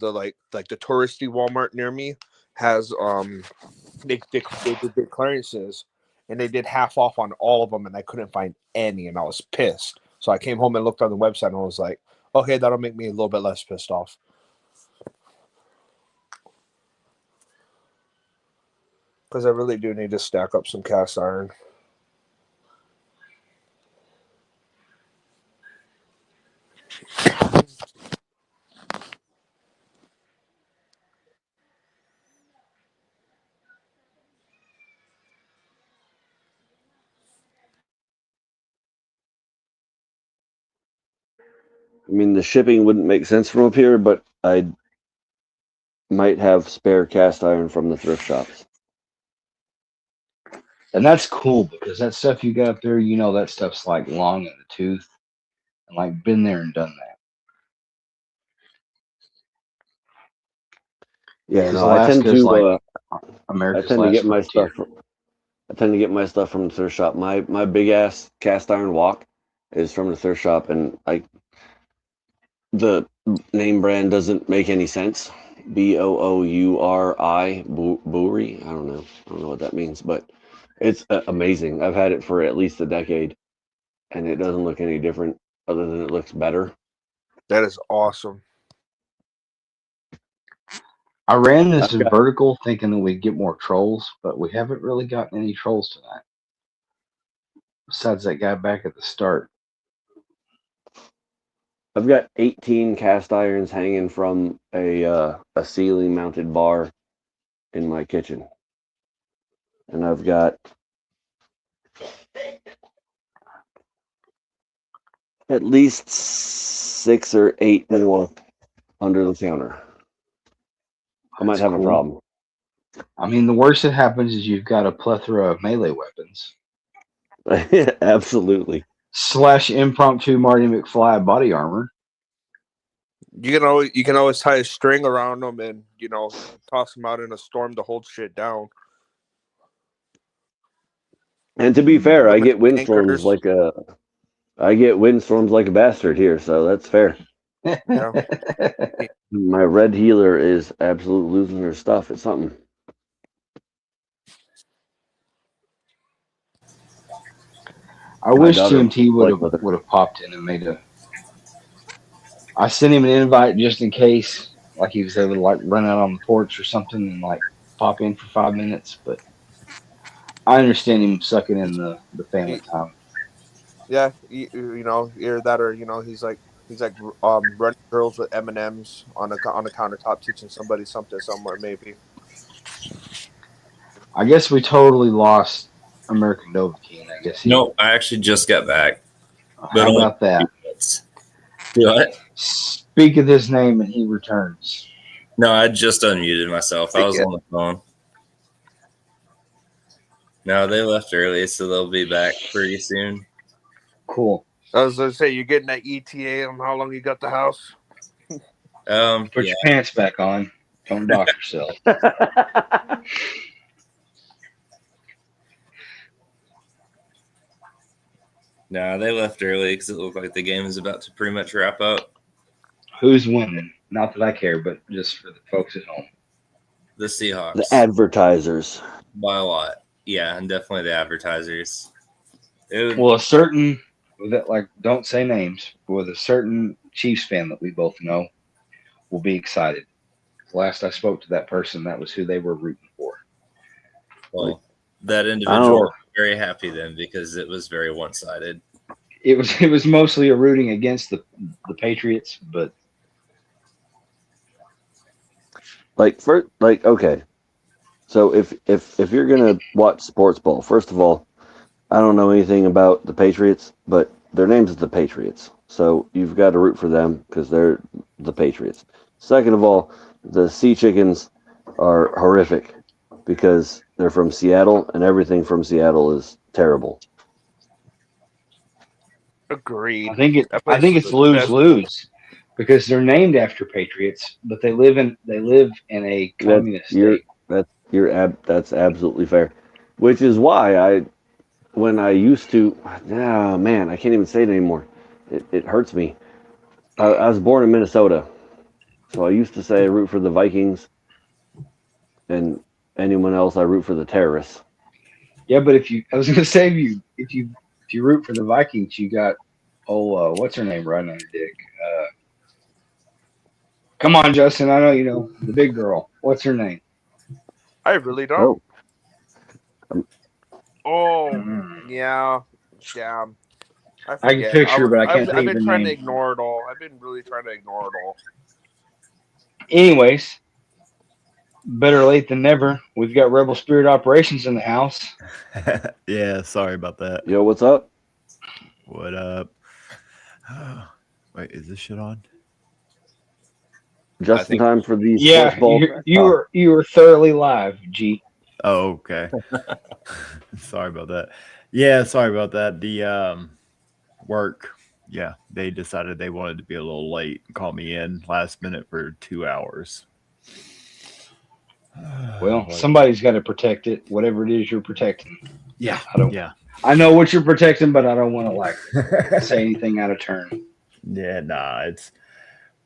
S3: like the touristy Walmart near me has they did clearances, and they did half off on all of them, and I couldn't find any, and I was pissed. So I came home and looked on the website, and I was like, okay, that'll make me a little bit less pissed off. Because I really do need to stack up some cast iron.
S4: I mean, the shipping wouldn't make sense from up here, but I might have spare cast iron from the thrift shops.
S2: And that's cool because that stuff you got up there, you know, that stuff's like long in the tooth, and like been there and done that.
S4: Yeah, no, I tend
S2: Alaska's
S4: to
S2: like
S4: I
S2: America's
S4: tend to
S2: last
S4: get my
S2: frontier.
S4: stuff. I tend to get my stuff from the thrift shop. My big ass cast iron wok is from the thrift shop, and the name brand doesn't make any sense. Bouri, Bouri. I don't know what that means, but it's amazing. I've had it for at least a decade, and it doesn't look any different, other than it looks better.
S3: That is awesome.
S2: I ran this in vertical thinking that we'd get more trolls, but we haven't really gotten any trolls tonight. Besides that guy back at the start.
S4: I've got 18 cast irons hanging from a ceiling mounted bar in my kitchen, and I've got at least 6 or 8 more under the counter. I might have a problem.
S2: I mean, the worst that happens is you've got a plethora of melee weapons.
S4: Absolutely.
S2: / impromptu Marty McFly body armor.
S3: You can always tie a string around them and toss them out in a storm to hold shit down.
S4: And to be fair, I get windstorms like a bastard here, so that's fair.
S3: Yeah.
S4: My red healer is absolutely losing her stuff. It's something.
S2: I wish TMT would have popped in and made a. I sent him an invite just in case, like he was able to like run out on the porch or something and like pop in for 5 minutes. But I understand him sucking in the family time.
S3: Yeah, either that or he's like running girls with M&Ms on the countertop, teaching somebody something somewhere maybe.
S2: I guess we totally lost American Novocaine. I guess.
S1: No, I actually just got back.
S2: How about that?
S1: What?
S2: Speak of his name and he returns.
S1: No, I just unmuted myself. I was on the phone. No, they left early, so they'll be back pretty soon.
S2: Cool.
S3: I was going to say, you're getting that ETA on how long you got the house?
S2: Put your pants back on. Don't dock yourself.
S1: No, they left early because it looked like the game is about to pretty much wrap up.
S2: Who's winning? Not that I care, but just for the folks at home.
S1: The Seahawks.
S4: The advertisers.
S1: By a lot. Yeah, and definitely the advertisers.
S2: Well, a certain, don't say names, but with a certain Chiefs fan that we both know will be excited. Last I spoke to that person, that was who they were rooting for.
S1: Well, that individual was very happy then because it was very one-sided.
S2: It was mostly a rooting against the Patriots, but
S4: okay. So if you're gonna watch sports ball, first of all, I don't know anything about the Patriots, but their names is the Patriots, so you've got to root for them because they're the Patriots. Second of all, the Sea Chickens are horrific because they're from Seattle, and everything from Seattle is terrible.
S3: Agreed.
S2: I think it's lose because they're named after Patriots, but they live in a communist state.
S4: That's absolutely fair. which is why when I used to, oh man, I can't even say it anymore. It hurts me. I was born in Minnesota, so I used to say I root for the Vikings, and anyone else I root for the terrorists.
S2: Yeah, but I was gonna say if you root for the Vikings, you got what's her name riding on your dick? Come on, Justin. I know you know the big girl. What's her name?
S3: I really don't.
S4: Oh,
S3: Oh,
S2: Mm.
S3: yeah. I
S2: I can
S3: forget.
S2: picture her, but I can't
S3: I've
S2: think of
S3: been
S2: her
S3: trying to
S2: name.
S3: ignore it all. I've been really trying to ignore it all.
S2: Anyways, better late than never. We've got Rebel Spirit Operations in the house.
S5: Yeah, sorry about that.
S4: yo, what's up?
S5: What up? Wait, is this shit on?
S4: Just in
S1: think-
S4: time for the sports
S2: Yeah,
S4: ball.
S2: you were thoroughly live, G.
S5: Oh, okay. Sorry about that. Yeah, sorry about that. The work, yeah, they decided they wanted to be a little late and call me in last minute for 2 hours.
S2: Well,
S5: What-
S2: somebody's got to protect it, whatever it is you're protecting.
S5: yeah,
S2: I don't.
S5: yeah.
S2: I know what you're protecting, but I don't want to like say anything out of turn.
S5: Yeah, nah,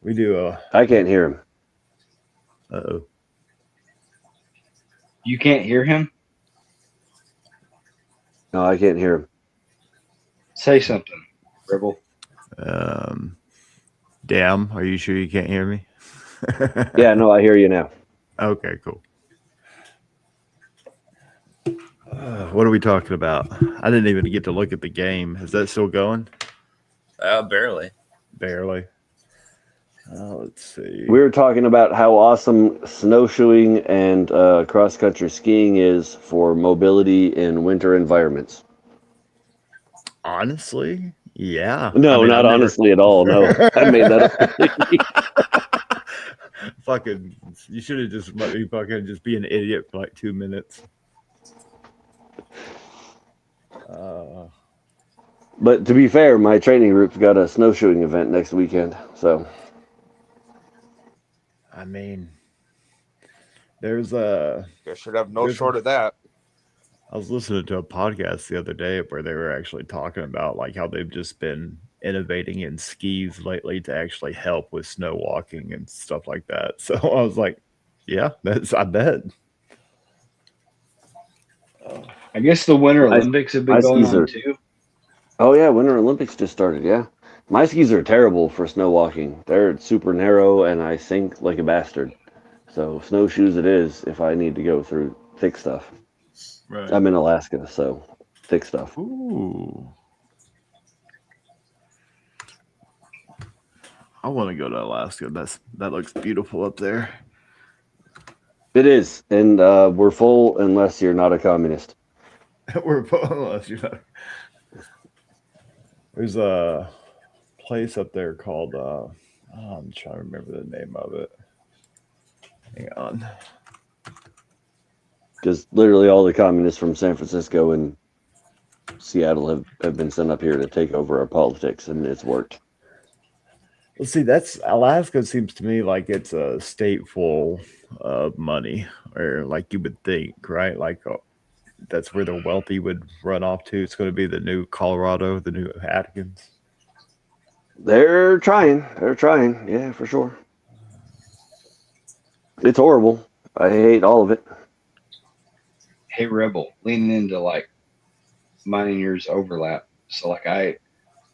S5: we do a
S4: I can't hear him.
S5: uh-oh.
S2: You can't hear him.
S4: No, I can't hear him.
S2: Say something, Rebel.
S5: Damn, are you sure you can't hear me?
S4: Yeah, no, I hear you now.
S5: Okay, cool. What are we talking about? I didn't even get to look at the game. Is that still going?
S1: Barely.
S5: Barely. Let's see.
S4: We were talking about how awesome snowshoeing and cross-country skiing is for mobility in winter environments.
S5: Honestly, yeah.
S4: No,
S5: I mean,
S4: not
S5: I've never-
S4: honestly at all. No, I made that up.
S5: Fucking, you should have just let me fucking just be an idiot for like 2 minutes.
S4: But to be fair, my training group's got a snowshoeing event next weekend. So
S5: I mean, there's a.
S3: You should have no
S5: There's-
S3: short of that.
S5: I was listening to a podcast the other day where they were actually talking about like how they've just been innovating in skis lately to actually help with snow walking and stuff like that. So I was like, yeah, I bet.
S2: I guess the Winter
S4: My-
S2: Olympics have been
S4: my
S2: going
S4: skis
S2: on
S4: are-
S2: too.
S4: oh yeah, Winter Olympics just started. Yeah, my skis are terrible for snow walking. They're super narrow, and I sink like a bastard. So snowshoes it is if I need to go through thick stuff.
S5: Right.
S4: I'm in Alaska, so thick stuff.
S5: Ooh. I want to go to Alaska. That looks beautiful up there.
S4: It is, and we're full unless you're not a communist.
S5: We're unless you're not. There's a place up there called I'm trying to remember the name of it. Hang on.
S4: Because literally all the communists from San Francisco and Seattle have been sent up here to take over our politics, and it's worked.
S5: Well, see, that's Alaska seems to me like it's a state full of money, or like you would think, right? Like that's where the wealthy would run off to. It's going to be the new Colorado, the new Atkins.
S4: They're trying. They're trying. Yeah, for sure. It's horrible. I hate all of it.
S2: Hey, Rebel, leaning into like mine and yours overlap. So like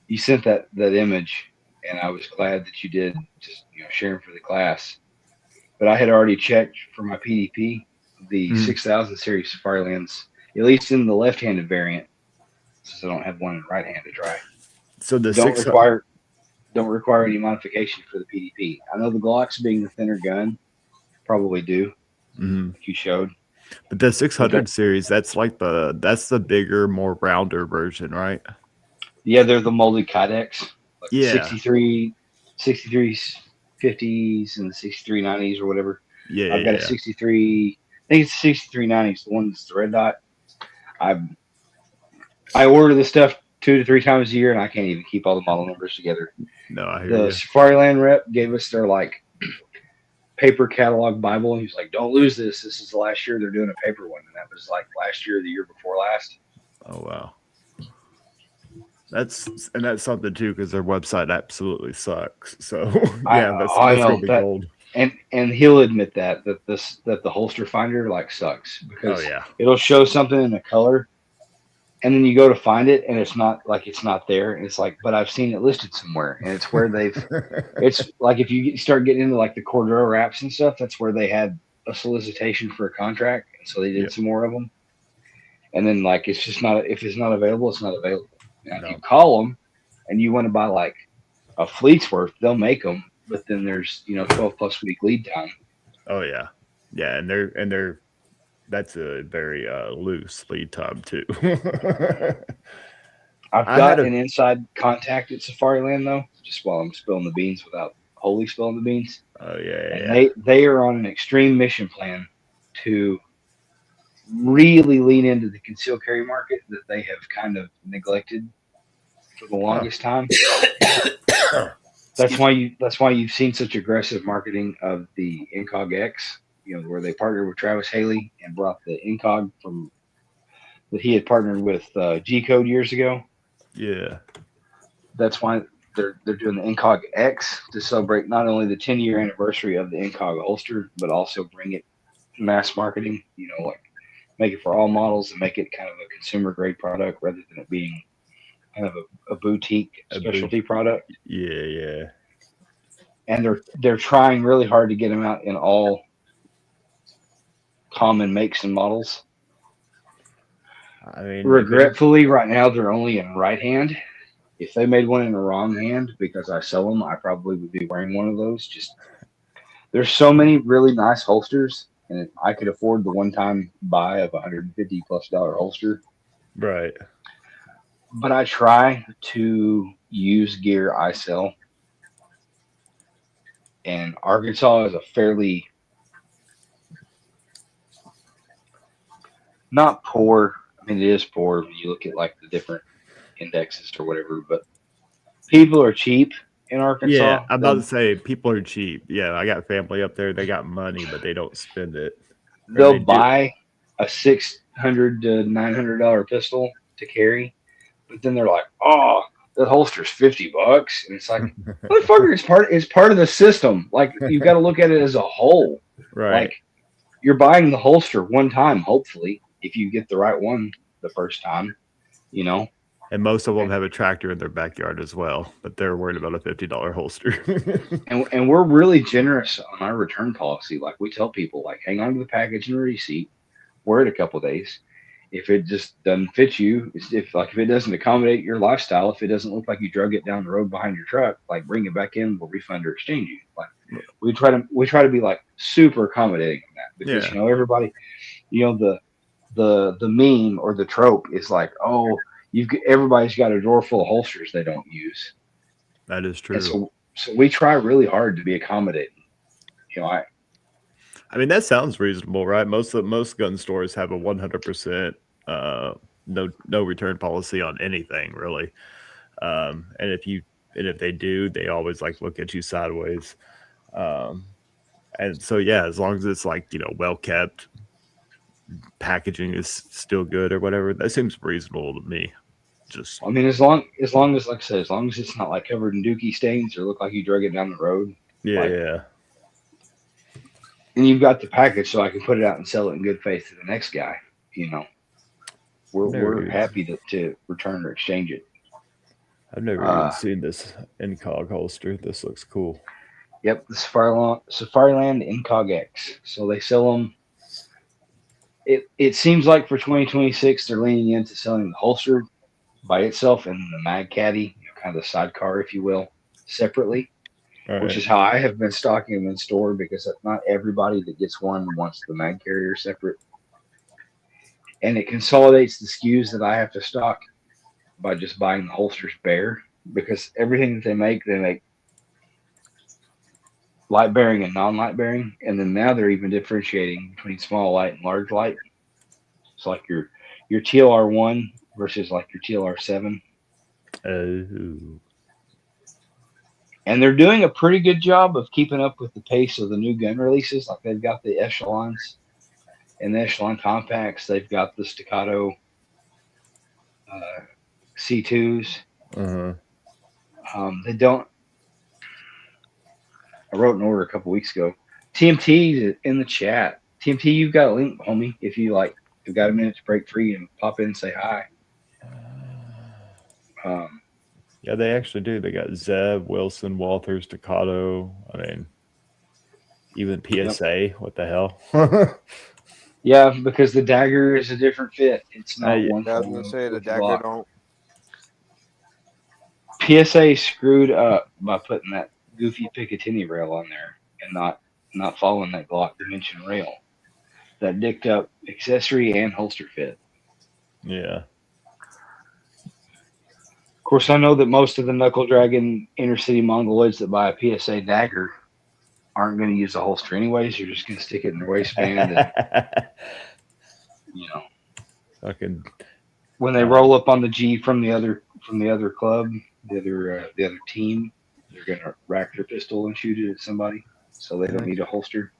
S2: you sent that image, and I was glad that you did, just sharing for the class. But I had already checked for my PDP the 6000 series Safari lens, at least in the left-handed variant, since I don't have one in right-handed dry.
S5: So the
S2: Don't require any modification for the PDP. I know the Glocks being the thinner gun probably do, like you showed.
S5: But the 600
S2: Okay.
S5: series, that's the bigger, more rounder version, right?
S2: Yeah, they're the molded Kydex. Like
S5: Yeah.
S2: 63 50s and the 63 90s or whatever.
S5: Yeah,
S2: I've got a 63, I think it's 63 90s, the one that's the red dot. I order this stuff 2 to 3 times a year, and I can't even keep all the model numbers together.
S5: No, I hear
S2: The
S5: you.
S2: Safari Land rep gave us their like paper catalog Bible. And he's like, "Don't lose this. This is the last year they're doing a paper one." And that was like last year, or the year before last.
S5: Oh wow. That's something too, because their website absolutely sucks. So yeah,
S2: I
S5: that's
S2: know
S5: gonna be
S2: that,
S5: gold.
S2: and he'll admit that the holster finder like sucks
S5: Oh
S2: because
S5: yeah.
S2: it'll show something in a color, and then you go to find it, and it's not there. And it's like, but I've seen it listed somewhere, and it's where they've. It's like if you start getting into like the Cordero wraps and stuff, that's where they had a solicitation for a contract, and so they did
S5: Yep.
S2: some more of them. And then like it's just not, if it's not available, it's not available. Now, if you
S5: No.
S2: call them and you want to buy like a fleet's worth, they'll make them, but then there's 12+ week lead time.
S5: Oh yeah. Yeah, and they're that's a very loose lead time too.
S2: I've
S5: I had
S2: got
S5: a
S2: an inside contact at Safariland though, just while I'm spilling the beans without wholly spilling the beans,
S5: oh yeah,
S2: and
S5: yeah.
S2: they are on an extreme mission plan to really lean into the concealed carry market that they have kind of neglected for the
S5: Huh.
S2: longest time.
S1: Excuse me.
S2: That's why you've seen such aggressive marketing of the Incog X, where they partnered with Travis Haley and brought the Incog from that he had partnered with G Code years ago.
S5: Yeah.
S2: That's why they're doing the Incog X to celebrate not only the 10-year anniversary of the Incog holster, but also bring it mass marketing. Like make it for all models and make it kind of a consumer grade product rather than it being kind of a boutique
S5: A boot.
S2: specialty product.
S5: Yeah, yeah.
S2: And they're trying really hard to get them out in all common makes and models.
S5: I mean,
S2: Regretfully, right now they're only in right hand. If they made one in the wrong hand, because I sell them, I probably would be wearing one of those. Just there's so many really nice holsters, and I could afford the one-time buy of $150+ holster.
S5: right.
S2: But I try to use gear I sell, and Arkansas is a fairly not poor. I mean, it is poor when you look at like the different indexes or whatever, but people are cheap in Arkansas.
S5: Yeah, I'm about to say people are cheap. Yeah, I got family up there. They got money, but they don't spend it. Or
S2: They'll
S5: they do.
S2: buy a $600 to $900 pistol to carry, but then they're like, "Oh, the holster's $50," and it's like, motherfucker, it's part of the system. Like you've got to look at it as a whole.
S5: Right.
S2: Like you're buying the holster one time, hopefully, if you get the right one the first time,
S5: And most of them have a tractor in their backyard as well, but they're worried about a $50 holster.
S2: And we're really generous on our return policy. Like we tell people, like hang on to the package and the receipt, wear it a couple days. If it just doesn't fit you, if it doesn't accommodate your lifestyle, if it doesn't look like you drug it down the road behind your truck, like bring it back in, we'll refund or exchange you. Like we try to be like super accommodating in that because everybody, the meme or the trope is like, oh, everybody's got a drawer full of holsters they don't use.
S5: That is true.
S2: And so we try really hard to be accommodating.
S5: I mean, that sounds reasonable, right? Most gun stores have a 100% no return policy on anything, really. And if they do, they always like look at you sideways. And so yeah, as long as it's like well kept, packaging is still good or whatever, that seems reasonable to me.
S2: I mean, as long as like I said, as long as it's not like covered in dookie stains or look like you drug it down the road.
S5: Yeah.
S2: And you've got the package, so I can put it out and sell it in good faith to the next guy. We're happy to return or exchange it.
S5: I've never even seen this Incog holster. This looks cool.
S2: Yep, the Safariland Incog X. So they sell them. It seems like for 2026 they're leaning into selling the holster by itself and the mag caddy, kind of the sidecar, if you will, separately. Which is how I have been stocking them in store because not everybody that gets one wants the mag carrier separate. And it consolidates the SKUs that I have to stock by just buying the holsters bare because everything that they make light bearing and non-light bearing. And then now they're even differentiating between small light and large light. It's like your TLR1 versus like your TLR7.
S5: Oh.
S2: And they're doing a pretty good job of keeping up with the pace of the new gun releases. Like they've got the Echelons and the Echelon Compacts. They've got the Staccato C2s. They don't. I wrote an order a couple weeks ago. TMT in the chat. TMT, you've got a link, homie. If you you've got a minute to break free and pop in and say hi.
S5: Yeah, they actually do. They got Zeb, Wilson, Walters, Staccato. I mean, even PSA. Yep. What the hell?
S2: Yeah, because the dagger is a different fit. It's not one.
S3: I was gonna say the dagger don't.
S2: PSA screwed up by putting that goofy Picatinny rail on there and not following that Glock dimension rail. That dicked up accessory and holster fit.
S5: Yeah.
S2: Of course, I know that most of the knuckle dragging inner city Mongoloids that buy a PSA dagger aren't going to use a holster anyways. You're just going to stick it in their waistband, and
S5: fucking.
S2: When they roll up on the G from the other club, the other team, they're going to rack their pistol and shoot it at somebody, so they don't need a holster.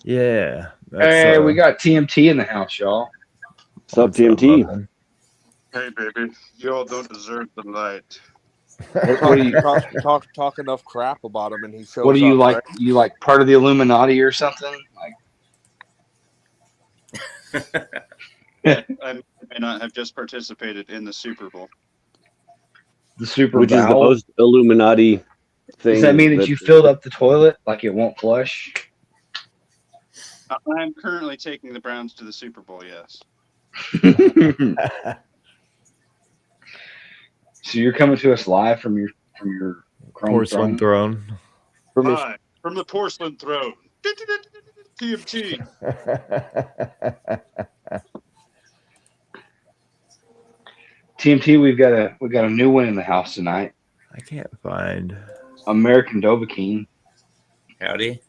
S5: Yeah.
S2: Hey, we got TMT in the house, y'all.
S4: What's up, TMT?
S6: Hey, baby. You all don't deserve the light.
S3: What do you talk enough crap about him, and he shows
S2: What do you
S3: up,
S2: like?
S3: right?
S2: You like part of the Illuminati or something?
S6: I may not have just participated in the Super Bowl.
S2: The Super Bowl,
S4: which is the most Illuminati thing.
S2: Does that mean that you filled up the toilet like it won't flush?
S6: I'm currently taking the Browns to the Super Bowl. Yes.
S2: So you're coming to us live from your chrome
S5: porcelain throne.
S6: Hi, from the porcelain throne. TMT.
S2: TMT, we've got a new one in the house tonight.
S5: I can't find
S2: American Dovahkiin.
S1: Howdy.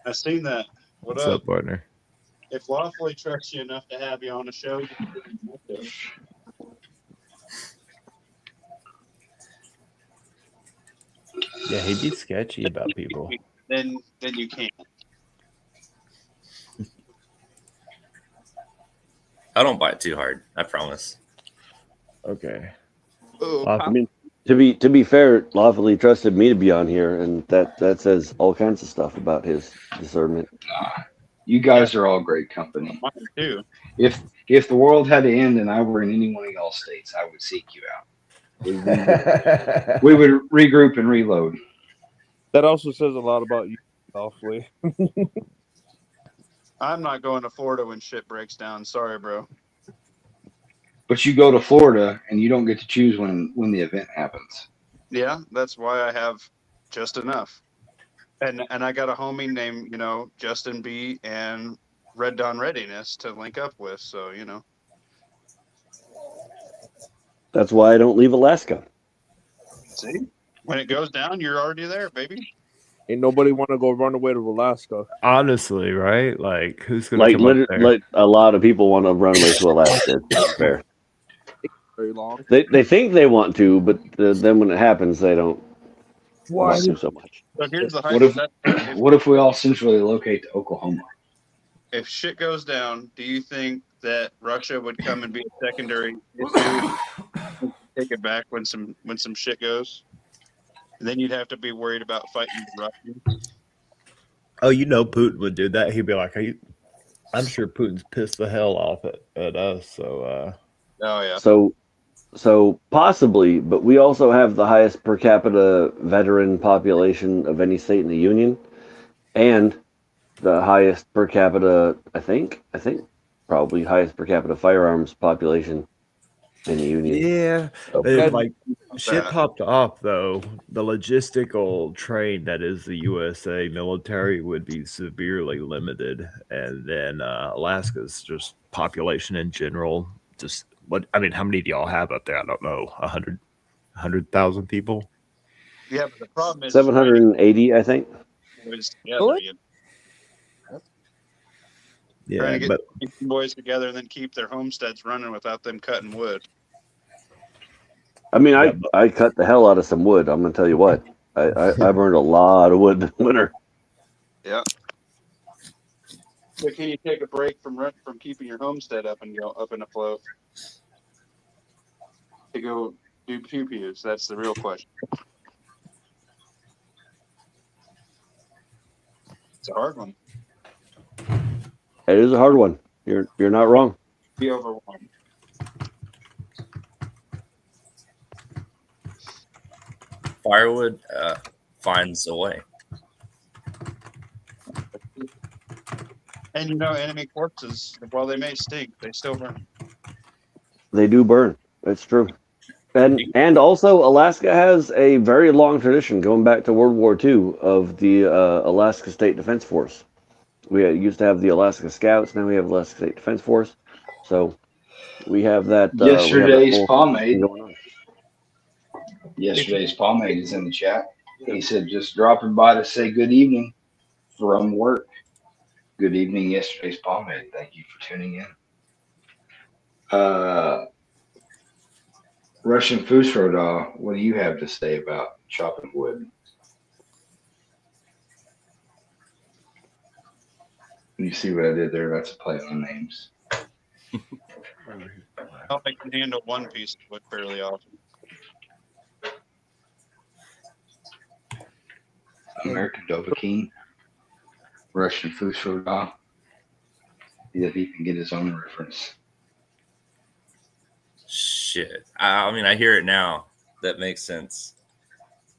S6: I seen that.
S5: What's up, partner?
S6: If Lawfully trusts you enough to have you on the show, you can do it.
S5: Yeah, he'd be sketchy about people.
S6: Then you can't.
S1: I don't bite too hard. I promise.
S5: Okay.
S4: I mean, to be fair, Lawfully trusted me to be on here, and that says all kinds of stuff about his discernment.
S2: You guys are all great company.
S6: Mine too.
S2: If the world had to end and I were in any one of y'all states, I would seek you out. We would regroup and reload.
S3: That also says a lot about you, Lawfully.
S6: I'm not going to Florida when shit breaks down. Sorry, bro.
S2: But you go to Florida and you don't get to choose when the event happens.
S6: Yeah, that's why I have just enough. And I got a homie named, Justin B and Red Dawn Readiness to link up with. So,
S4: That's why I don't leave Alaska.
S6: See? When it goes down, you're already there, baby.
S3: Ain't nobody want to go run away to Alaska.
S5: Honestly, right? Like, who's going to come up there?
S4: Like a lot of people want to run away to Alaska. It's fair.
S3: Very long.
S4: They think they want to, but then when it happens, they don't want to so much.
S6: So here's the
S2: what if we all centrally locate to Oklahoma?
S6: If shit goes down, do you think that Russia would come and be a secondary issue, take it back when some shit goes? And then you'd have to be worried about fighting the Russians.
S5: Oh, Putin would do that. He'd be like, I'm sure Putin's pissed the hell off at us. So,
S6: oh yeah.
S4: So possibly, but we also have the highest per capita veteran population of any state in the union, and the highest per capita, I think probably highest per capita firearms population in the union.
S5: Yeah,
S4: So,
S5: like shit popped off though. The logistical train that is the USA military would be severely limited, and then Alaska's just population in general. Just how many do y'all have up there? I don't know, 100,000 people.
S6: Yeah, but the problem is
S4: 780, I think.
S5: Yeah,
S6: trying to get boys together and then keep their homesteads running without them cutting wood.
S4: I mean, I cut the hell out of some wood. I'm gonna tell you what. I burned a lot of wood this winter.
S6: Yeah. But can you take a break from keeping your homestead up and go up in a float to go do pew-pews? That's the real question. It's a hard one.
S4: It is a hard one. You're not wrong.
S6: Be overwhelmed.
S1: Firewood finds a way.
S6: And enemy corpses, while they may stink, they still burn.
S4: They do burn. It's true. And also, Alaska has a very long tradition going back to World War II of the Alaska State Defense Force. We used to have the Alaska Scouts. Now we have Alaska State Defense Force. So we have that.
S2: Yesterday's
S4: whole
S2: pomade.
S4: thing going on.
S2: Yesterday's pomade is in the chat. He said, just dropping by to say good evening from work. Good evening, yesterday's pomade. Thank you for tuning in. Russian Fusro, what do you have to say about chopping wood? You see what I did there? That's a play on names.
S6: I can handle one piece of wood fairly often.
S2: American Dovahkiin, Russian Fusro. That he can get his own reference.
S1: Shit. I mean, I hear it now. That makes sense.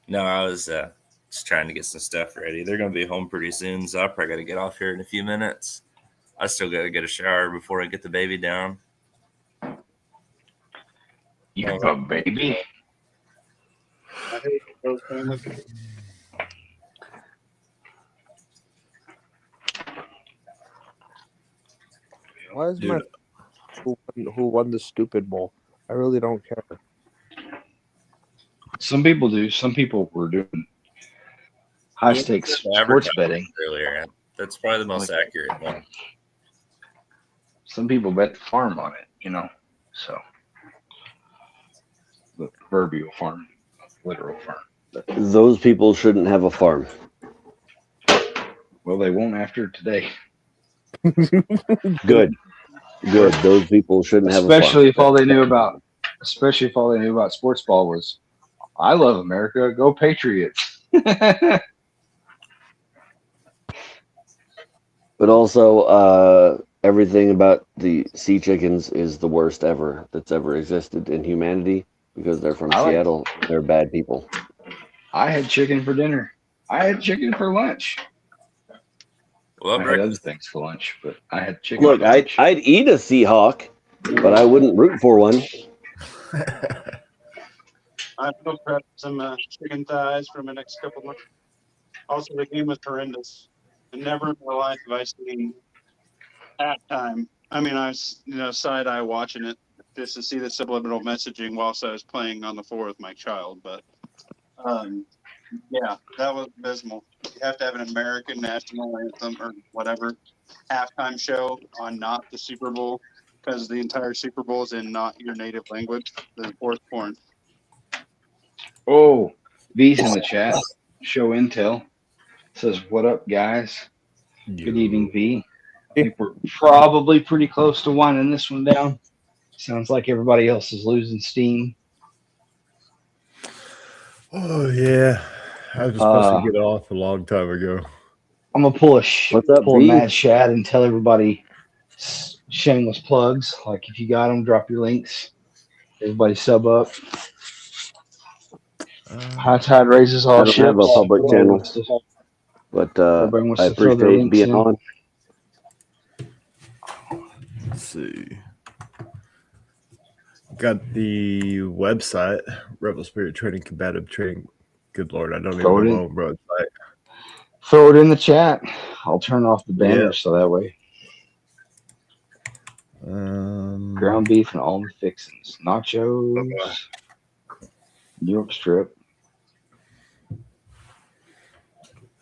S1: No, I was just trying to get some stuff ready. They're going to be home pretty soon, so I probably got to get off here in a few minutes. I still got to get a shower before I get the baby down.
S2: You have a baby?
S6: I hate those families.
S3: Why is my who won the stupid bowl? I really don't care.
S2: Some people do. Some people were doing high stakes sports betting
S1: earlier. That's probably the most accurate one.
S2: Some people bet the farm on it, So the proverbial farm, literal farm.
S4: Those people shouldn't have a farm.
S2: Well, they won't after today.
S4: Good. Those people shouldn't have a farm.
S2: Especially if all they knew about sports ball was, I love America, go Patriots.
S4: But also, everything about the sea chickens is the worst ever that's ever existed in humanity because they're from Seattle. They're bad people.
S2: I had chicken for dinner. I had chicken for lunch.
S1: Well,
S2: I had other things for lunch, but I had chicken.
S4: Look, I'd eat a Seahawk, but I wouldn't root for one.
S6: I still prep some chicken thighs for my next couple months. Also, the game was horrendous. And never in my life have I seen halftime. I mean, I was side eye watching it just to see the subliminal messaging whilst I was playing on the floor with my child. But yeah, that was abysmal. You have to have an American national anthem or whatever halftime show on not the Super Bowl because the entire Super Bowl is in not your native language. The fourth porn.
S2: Oh, V's in the chat. Show Intel. Says, what up, guys? Good evening, V. I think we're probably pretty close to winding this one down. Sounds like everybody else is losing steam.
S5: Oh, yeah. I was supposed to get off a long time ago.
S2: I'm going to pull a
S4: V?
S2: mad chat and tell everybody shameless plugs. Like, if you got them, drop your links. Everybody sub up. High tide raises all ships.
S4: I don't have a public channel, but I appreciate being on.
S5: Let's see. Got the website, Rebel Spirit Training, Combative Training. Good Lord, I don't even know my own website.
S2: Throw it in the chat. I'll turn off the banner so that way. Ground beef and all the fixings. Nachos. New York strip.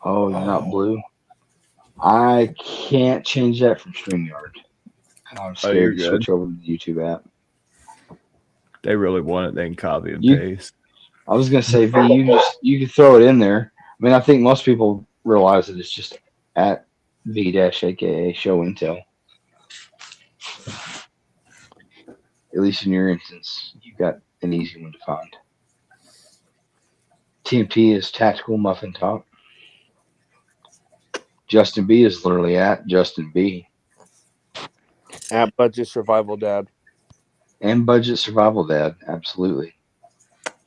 S2: Oh, you're not blue? I can't change that from StreamYard. I'm scared to switch over to the YouTube app.
S5: They really want it, then copy and paste.
S2: I was gonna say, V, you can throw it in there. I mean, I think most people realize that it's just at V dash aka show intel. At least in your instance, you got an easy one to find. TMT is tactical muffin top. Justin B is literally at Justin B.
S3: At Budget Survival Dad.
S2: And Budget Survival Dad, absolutely.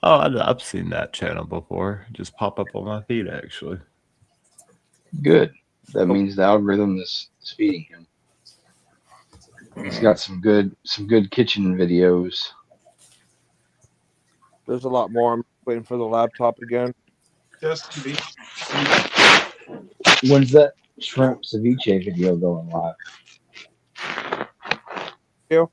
S5: Oh, I've seen that channel before. Just pop up on my feed, actually.
S2: Good. That means the algorithm is feeding him. He's got some good kitchen videos.
S3: There's a lot more. I'm waiting for the laptop again.
S6: Just be.
S2: When's that shrimp ceviche video going live?
S3: You?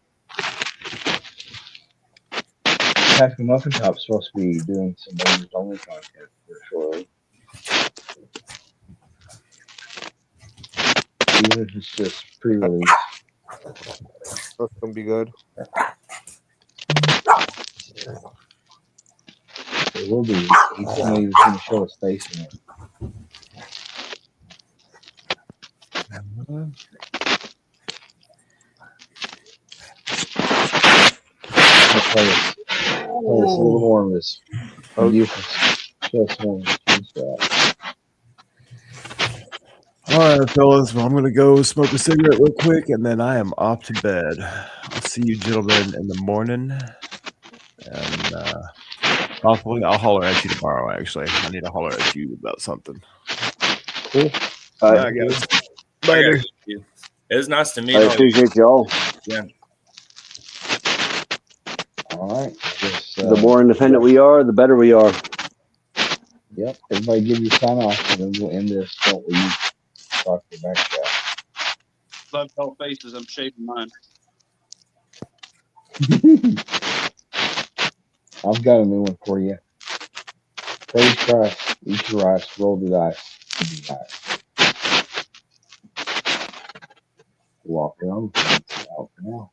S2: Tactical Muffin Top's supposed to be doing some members only content for shortly. Even if it's just pre-release.
S3: That's gonna be good.
S2: It will be. He told me he was going to show his face in it. I'll play this a little more of this. Beautiful. Show us more of his screenshot.
S5: All right, fellas. Well, I'm going to go smoke a cigarette real quick, and then I am off to bed. I'll see you gentlemen in the morning. And hopefully I'll holler at you tomorrow, actually. I need to holler at you about something.
S2: Cool.
S5: All right, guys. Later.
S1: It was nice to meet
S4: I
S1: you.
S4: appreciate y'all.
S1: Yeah.
S2: All right.
S4: The more independent we are, the better we are.
S2: Yep. Everybody give your sign off, and then we'll end this. Don't leave. Talk to the back guy.
S6: Love all faces. I'm shaving mine.
S2: I've got a new one for you. Trade trust, eat your rice, roll the dice. Walk on. Out for now.